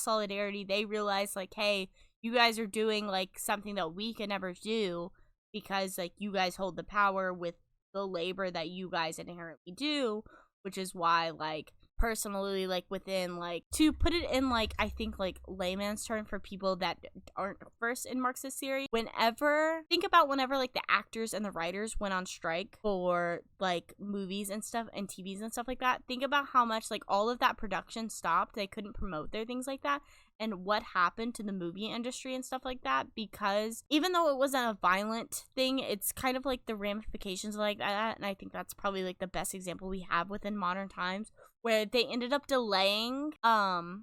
solidarity. They realize like, hey, you guys are doing like something that we can never do, because like you guys hold the power with the labor that you guys inherently do, which is why like personally, like within like, to put it in like, I think like layman's term for people that aren't versed in Marxist theory, whenever like the actors and the writers went on strike for like movies and stuff and TVs and stuff like that, think about how much like all of that production stopped. They couldn't promote their things like that, and what happened to the movie industry and stuff like that, because even though it wasn't a violent thing, it's kind of like the ramifications like that. And I think that's probably like the best example we have within modern times, where they ended up delaying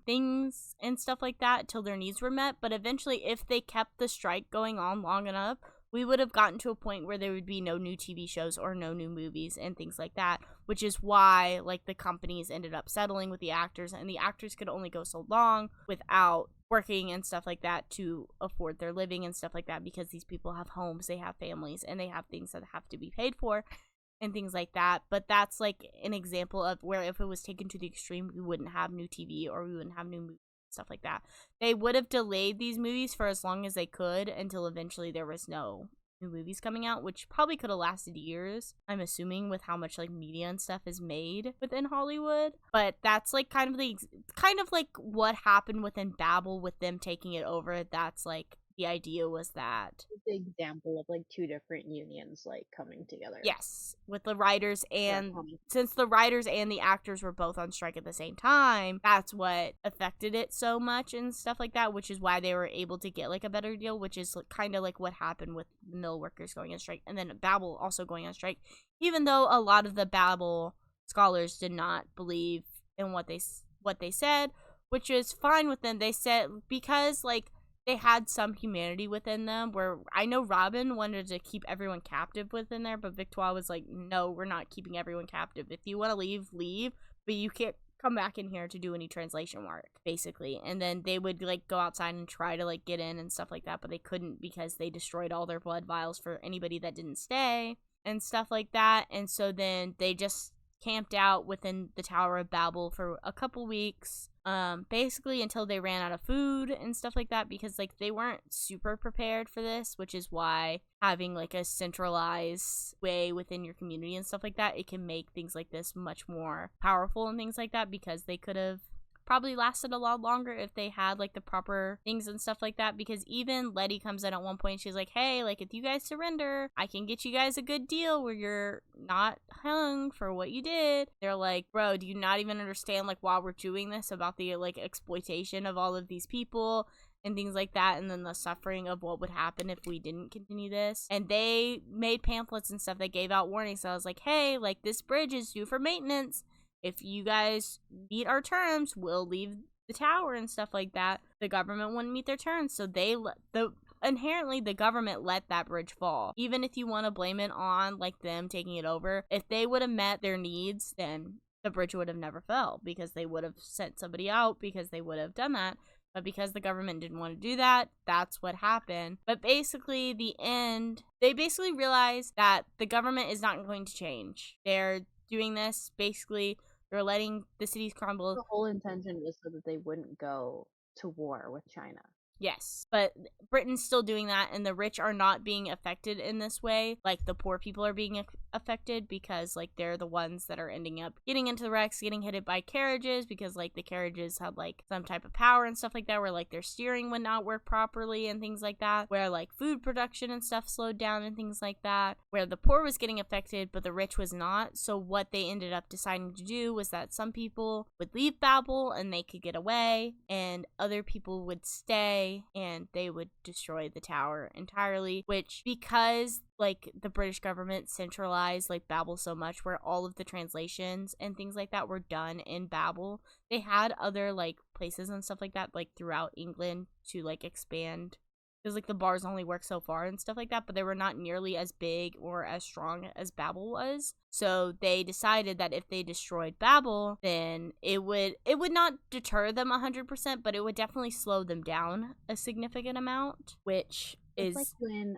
things and stuff like that till their needs were met. But eventually, if they kept the strike going on long enough, we would have gotten to a point where there would be no new TV shows or no new movies and things like that, which is why like the companies ended up settling with the actors, and the actors could only go so long without working and stuff like that to afford their living and stuff like that, because these people have homes, they have families, and they have things that have to be paid for and things like that. But that's like an example of where if it was taken to the extreme, we wouldn't have new TV or we wouldn't have new movies, stuff like that. They would have delayed these movies for as long as they could until eventually there was no new movies coming out, which probably could have lasted years, I'm assuming, with how much like media and stuff is made within Hollywood. But that's like kind of like what happened within Babel with them taking it over. That's like the idea was that, the example of like two different unions like coming together yes, with the writers, for a and common. since the writers and the actors were both on strike at the same time, that's what affected it so much and stuff like that, which is why they were able to get like a better deal, which is like, kind of like what happened with the mill workers going on strike, and then Babel also going on strike, even though a lot of the Babel scholars did not believe in what they said, which is fine with them. They said, because like they had some humanity within them, where I know Robin wanted to keep everyone captive within there, but Victoire was like, no, we're not keeping everyone captive. If you want to leave, leave, but you can't come back in here to do any translation work, basically. And then they would like go outside and try to like get in and stuff like that, but they couldn't, because they destroyed all their blood vials for anybody that didn't stay and stuff like that. And so then they just camped out within the Tower of Babel for a couple weeks, basically until they ran out of food and stuff like that, because like they weren't super prepared for this, which is why having like a centralized way within your community and stuff like that, it can make things like this much more powerful and things like that, because they could have probably lasted a lot longer if they had like the proper things and stuff like that. Because even Letty comes in at one point, she's like, hey, like if you guys surrender, I can get you guys a good deal where you're not hung for what you did. They're like, bro, do you not even understand like while we're doing this about the like exploitation of all of these people and things like that, and then the suffering of what would happen if we didn't continue this. And they made pamphlets and stuff that gave out warnings. So I was like, hey, like this bridge is due for maintenance. If you guys meet our terms, we'll leave the tower and stuff like that. The government wouldn't meet their terms, so inherently the government let that bridge fall. Even if you want to blame it on like them taking it over, if they would have met their needs, then the bridge would have never fell, because they would have sent somebody out, because they would have done that. But because the government didn't want to do that, that's what happened. But basically, they basically realized that the government is not going to change. They're doing this basically. They're letting the cities crumble. The whole intention was so that they wouldn't go to war with China. Yes, but Britain's still doing that, and the rich are not being affected in this way. Like the poor people are being affected because like they're the ones that are ending up getting into the wrecks, getting hit by carriages because like the carriages had like some type of power and stuff like that, where like their steering would not work properly and things like that, where like food production and stuff slowed down and things like that, where the poor was getting affected but the rich was not. So what they ended up deciding to do was that some people would leave Babel and they could get away, and other people would stay and they would destroy the tower entirely, which, because like the British government centralized like Babel so much, where all of the translations and things like that were done in Babel, they had other like places and stuff like that like throughout England to like expand, because like the bars only work so far and stuff like that, but they were not nearly as big or as strong as Babel was. So they decided that if they destroyed Babel, then it would not deter them 100%, but it would definitely slow them down a significant amount, which It's like is when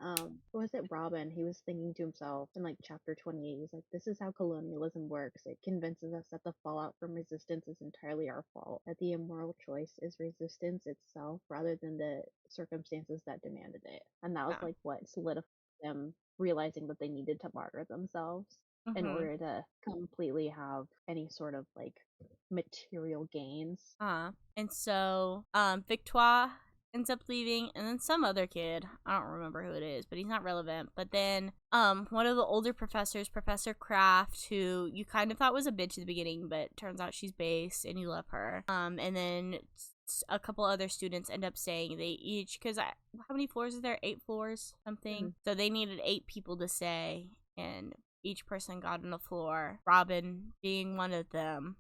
what was it, Robin, he was thinking to himself in like chapter 28, he's like, this is how colonialism works. It convinces us that the fallout from resistance is entirely our fault, that the immoral choice is resistance itself rather than the circumstances that demanded it. And that was yeah. like what solidified them realizing that they needed to martyr themselves in Mm-hmm. order to completely have any sort of like material gains. And so Victoire ends up leaving, and then some other kid, I don't remember who it is, but he's not relevant. But then one of the older professors, Professor Kraft, who you kind of thought was a bitch at the beginning, but turns out she's base and you love her. And then a couple other students end up saying they each, because how many floors is there? 8 floors, something. Mhm. So they needed 8 people to stay, and each person got on the floor, Robin being one of them.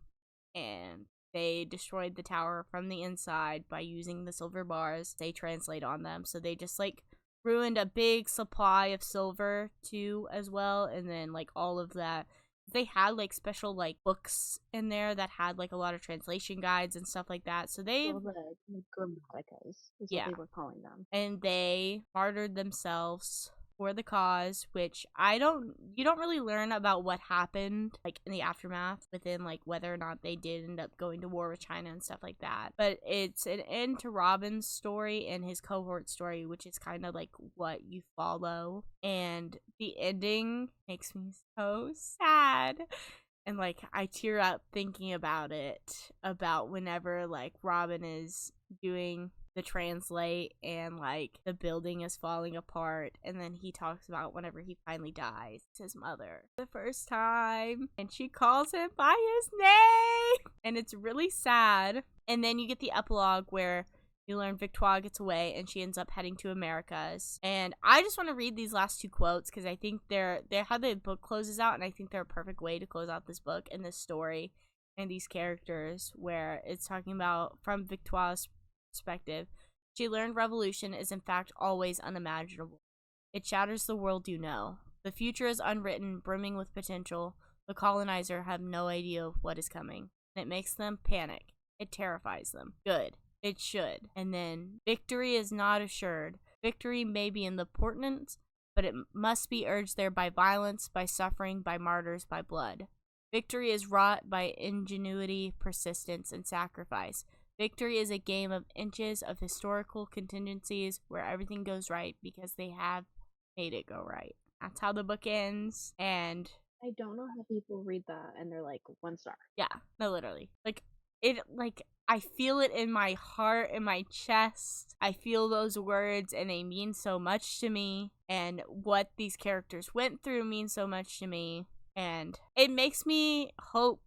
And they destroyed the tower from the inside by using the silver bars they translate on them. So they just like ruined a big supply of silver too as well. And then like all of that, they had like special like books in there that had like a lot of translation guides and stuff like that. So they, Well, the grammaticas is what yeah, they were calling them. and they martyred themselves for the cause, which you don't really learn about what happened like in the aftermath within like whether or not they did end up going to war with China and stuff like that. But it's an end to Robin's story and his cohort story, which is kind of like what you follow, and the ending makes me so sad. And like I tear up thinking about it, about whenever like Robin is doing the translate and like the building is falling apart, and then he talks about whenever he finally dies, it's his mother the first time, and she calls him by his name, and it's really sad. And then you get the epilogue where you learn Victoire gets away and she ends up heading to Americas. And I just want to read these last 2 quotes because I think they're how the book closes out, and I think they're a perfect way to close out this book and this story and these characters, where it's talking about from Victoire's perspective. She learned revolution is in fact always unimaginable. It shatters the world you know. The future is unwritten, brimming with potential. The colonizer have no idea what is coming. It makes them panic. It terrifies them. Good. It should. And then, victory is not assured. Victory may be important, but it must be urged there by violence, by suffering, by martyrs, by blood. Victory is wrought by ingenuity, persistence, and sacrifice. Victory is a game of inches of historical contingencies where everything goes right because they have made it go right. That's how the book ends. And I don't know how people read that and they're like 1 star. yeah, no, literally. I feel it in my heart, in my chest. I feel those words and they mean so much to me. And what these characters went through means so much to me. And it makes me hope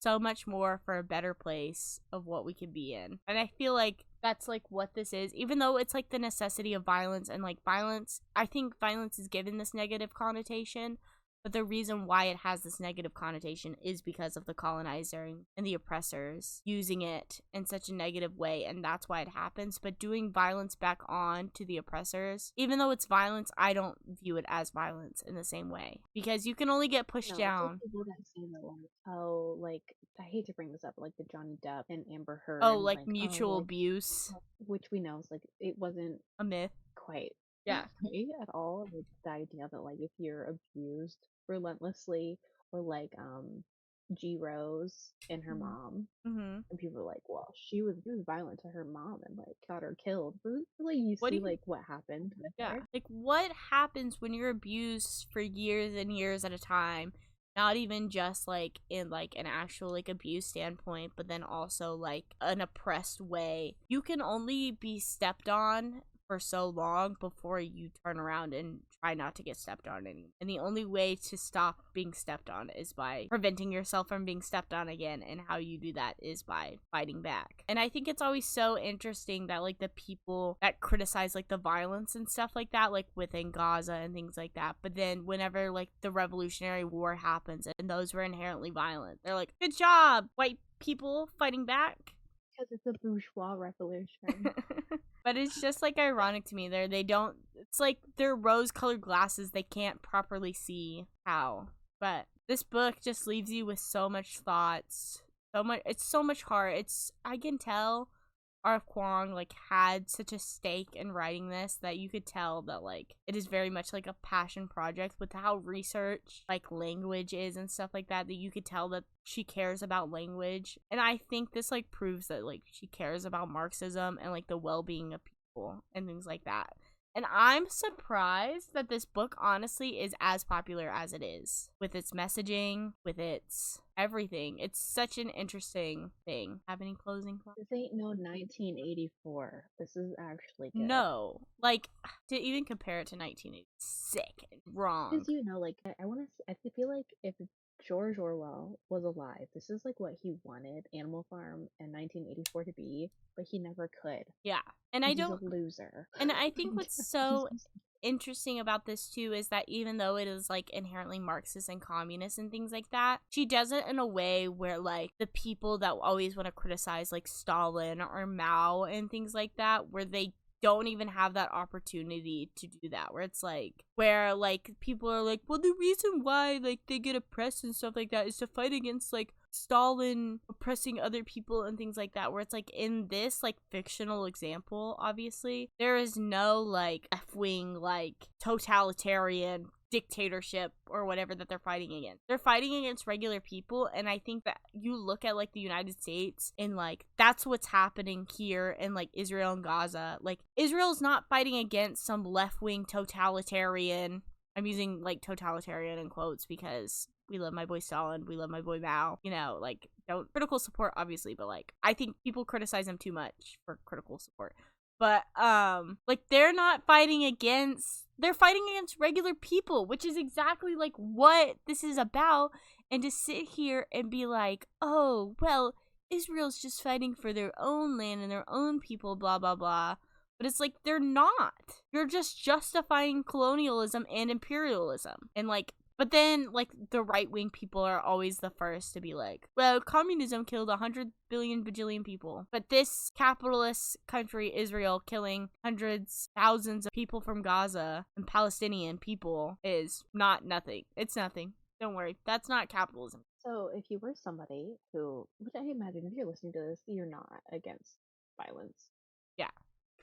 so much more for a better place of what we can be in. And I feel like that's like what this is, even though it's like the necessity of violence, and like violence, I think violence is given this negative connotation, but the reason why it has this negative connotation is because of the colonizer and the oppressors using it in such a negative way, and that's why it happens. But doing violence back on to the oppressors, even though it's violence, I don't view it as violence in the same way, because you can only get pushed No, it's like down. people that say that like, oh, like I hate to bring this up, but like the Johnny Depp and Amber Heard Oh, and like like, oh, mutual like abuse, which we know is like it wasn't a myth. quite Yeah. right at all. Like the idea that like if you're abused relentlessly or like G Rose and her mom. Mm-hmm. And people were like, well, she was violent to her mom and like got her killed. But like you What do see you like what happened with Yeah. her. Like, what happens when you're abused for years and years at a time? Not even just, like, in, like, an actual, like, abuse standpoint, but then also, like, an oppressed way. You can only be stepped on for so long before you turn around and try not to get stepped on anymore. And the only way to stop being stepped on is by preventing yourself from being stepped on again. And how you do that is by fighting back. And I think it's always so interesting that, like, the people that criticize, like, the violence and stuff like that, like, within Gaza and things like that, but then whenever, like, the Revolutionary War happens and those were inherently violent, they're like, good job, white people fighting back. Because it's a bourgeois revolution. But it's just, like, ironic to me. It's like they're rose-colored glasses. They can't properly see how. But this book just leaves you with so much thoughts. It's so much heart. I can tell R.F. Kuang, like, had such a stake in writing this that you could tell that, like, it is very much, like, a passion project with how research, like, language is and stuff like that you could tell that she cares about language. And I think this, like, proves that, like, she cares about Marxism and, like, the well-being of people and things like that. And I'm surprised that this book, honestly, is as popular as it is. With its messaging, with its everything. It's such an interesting thing. Have any closing thoughts? This ain't no 1984. This is actually good. No. Like, to even compare it to 1980, sick and wrong. Because, you know, like, I feel like if George Orwell was alive, this is like what he wanted Animal Farm in 1984 to be, but he never could. Yeah. And He's a loser. And I think what's so interesting about this too is that even though it is like inherently Marxist and communist and things like that, she does it in a way where like the people that always want to criticize like Stalin or Mao and things like that, where they don't even have that opportunity to do that, where it's like where like people are like, well, the reason why like they get oppressed and stuff like that is to fight against like Stalin oppressing other people and things like that, where it's like in this like fictional example, obviously there is no like left-wing like totalitarian dictatorship or whatever that they're fighting against. They're fighting against regular people, and I think that you look at like the United States and like that's what's happening here in like Israel and Gaza. Like Israel's not fighting against some left-wing totalitarian. I'm using like totalitarian in quotes because we love my boy Stalin, we love my boy Mao, you know, like don't critical support obviously, but like I think people criticize them too much for critical support. But like they're fighting against regular people, which is exactly like what this is about. And to sit here and be like, oh, well, Israel's just fighting for their own land and their own people, blah blah blah. But it's like they're not. You're just justifying colonialism and imperialism. And like but then, like, the right-wing people are always the first to be like, well, communism killed 100 billion bajillion people. But this capitalist country, Israel, killing hundreds, thousands of people from Gaza and Palestinian people is not nothing. It's nothing. Don't worry. That's not capitalism. So if you were somebody who, which I imagine if you're listening to this, you're not against violence. Yeah.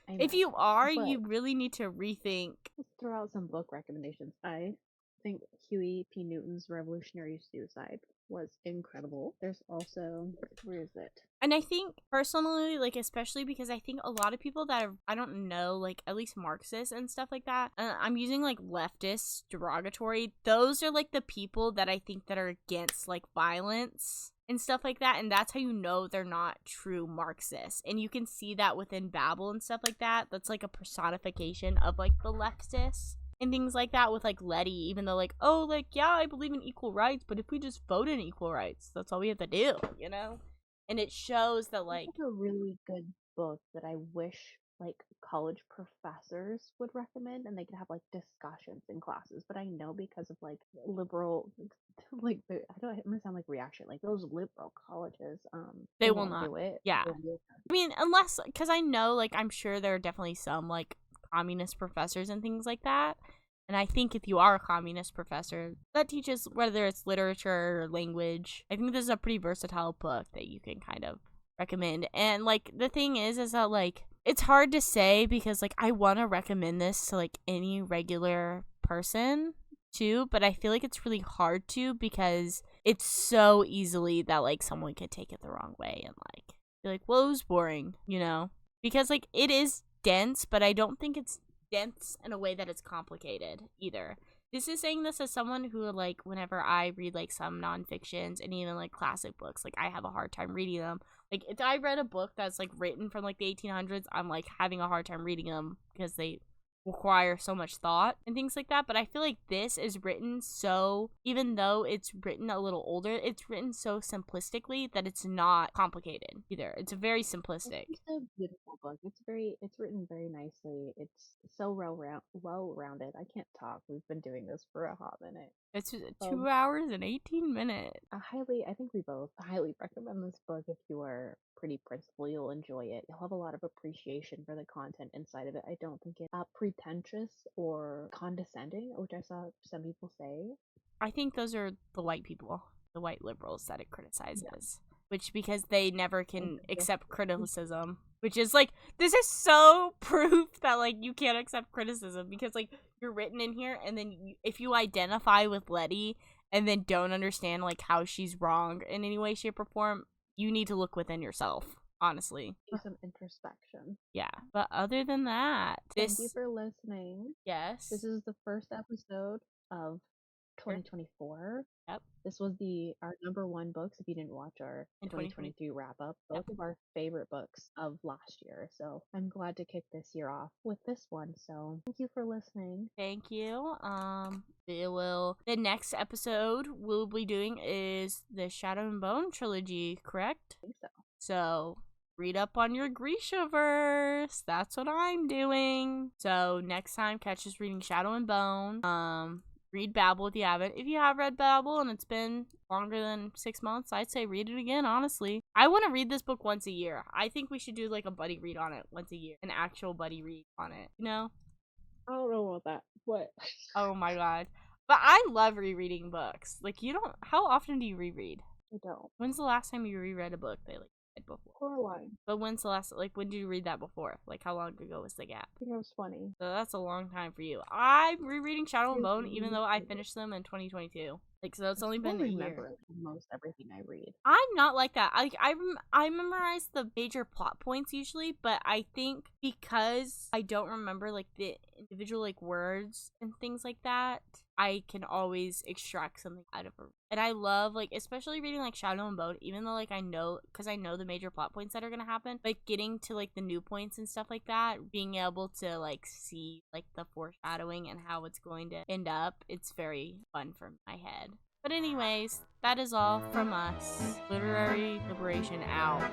If you are, you really need to rethink. Let's throw out some book recommendations. I think Huey P. Newton's Revolutionary Suicide was incredible. There's also, where is it? And I think personally, like, especially because I think a lot of people that are, I don't know, like, at least Marxists and stuff like that, I'm using, like, leftist derogatory, those are, like, the people that I think that are against, like, violence and stuff like that, and that's how you know they're not true Marxists. And you can see that within BABEL and stuff like that. That's, like, a personification of, like, the leftists. And things like that with, like, Letty, even though, like, oh, like, yeah, I believe in equal rights, but if we just vote in equal rights, that's all we have to do, you know? And it shows that, like... It's a really good book that I wish, like, college professors would recommend, and they could have, like, discussions in classes. But I know because of, like, liberal, like, I'm gonna sound like reaction, like, those liberal colleges, they will not do it. Yeah. I mean, unless, because I know, like, I'm sure there are definitely some, like, communist professors and things like that, and I think if you are a communist professor that teaches whether it's literature or language, I think this is a pretty versatile book that you can kind of recommend. And like the thing is that like it's hard to say because like I want to recommend this to like any regular person too, but I feel like it's really hard to because it's so easily that like someone could take it the wrong way and like be like, well, it was boring, you know? Because like it is dense, but I don't think it's dense in a way that it's complicated either. This is saying this as someone who, like, whenever I read, like, some nonfictions and even, like, classic books, like, I have a hard time reading them. Like, if I read a book that's, like, written from, like, the 1800s, I'm, like, having a hard time reading them because they require so much thought and things like that. But I feel like this is written so, even though it's written a little older, it's written so simplistically that it's not complicated either. It's very simplistic. It's a beautiful book. It's written very nicely. It's so well rounded. I can't talk. We've been doing this for a hot minute. It's 2 hours and 18 minutes. I think we both highly recommend this book if you are pretty principled. You'll enjoy it. You'll have a lot of appreciation for the content inside of it. I don't think it's pretentious or condescending, which I saw some people say. I think those are the white people, the white liberals that it criticizes. Which, because they never can accept criticism. Which is, like, this is so proof that, like, you can't accept criticism. Because, like, you're written in here, and then if you identify with Letty and then don't understand, like, how she's wrong in any way, shape, or form, you need to look within yourself, honestly. Do some introspection. Yeah. But other than that, Thank you for listening. Yes. This is the first episode of 2024. Yep. This was our number one books. If you didn't watch our 2023 wrap up, both of our favorite books of last year. So I'm glad to kick this year off with this one. So thank you for listening. Thank you. The next episode we'll be doing is the Shadow and Bone trilogy, correct? I think so. So read up on your Grishaverse. That's what I'm doing. So next time, catch us reading Shadow and Bone. Read BABEL if you haven't. If you have read BABEL and it's been longer than 6 months, I'd say read it again, honestly. I want to read this book once a year. I think we should do like a buddy read on it once a year. An actual buddy read on it, you know? I don't know about that. What? Oh my god. But I love rereading books. Like, how often do you reread? I don't. When's the last time you reread a book that you read before? Coraline. But when's the last, like, when did you read that before? Like, how long ago was the gap? I think I was 20. So that's a long time for you. I'm rereading Shadow and Bone, even though I finished them in 2022. Like, so it's only been a year. Most everything I read. I'm not like that. I memorize the major plot points usually, but I think because I don't remember like the individual like words and things like that, I can always extract something out of it. And I love, like, especially reading like Shadow and Bone, even though like I know the major plot points that are gonna happen, like getting to like the new points and stuff like that, being able to like see like the foreshadowing and how it's going to end up, it's very fun for my head. But anyways, that is all from us. Literary Liberation out.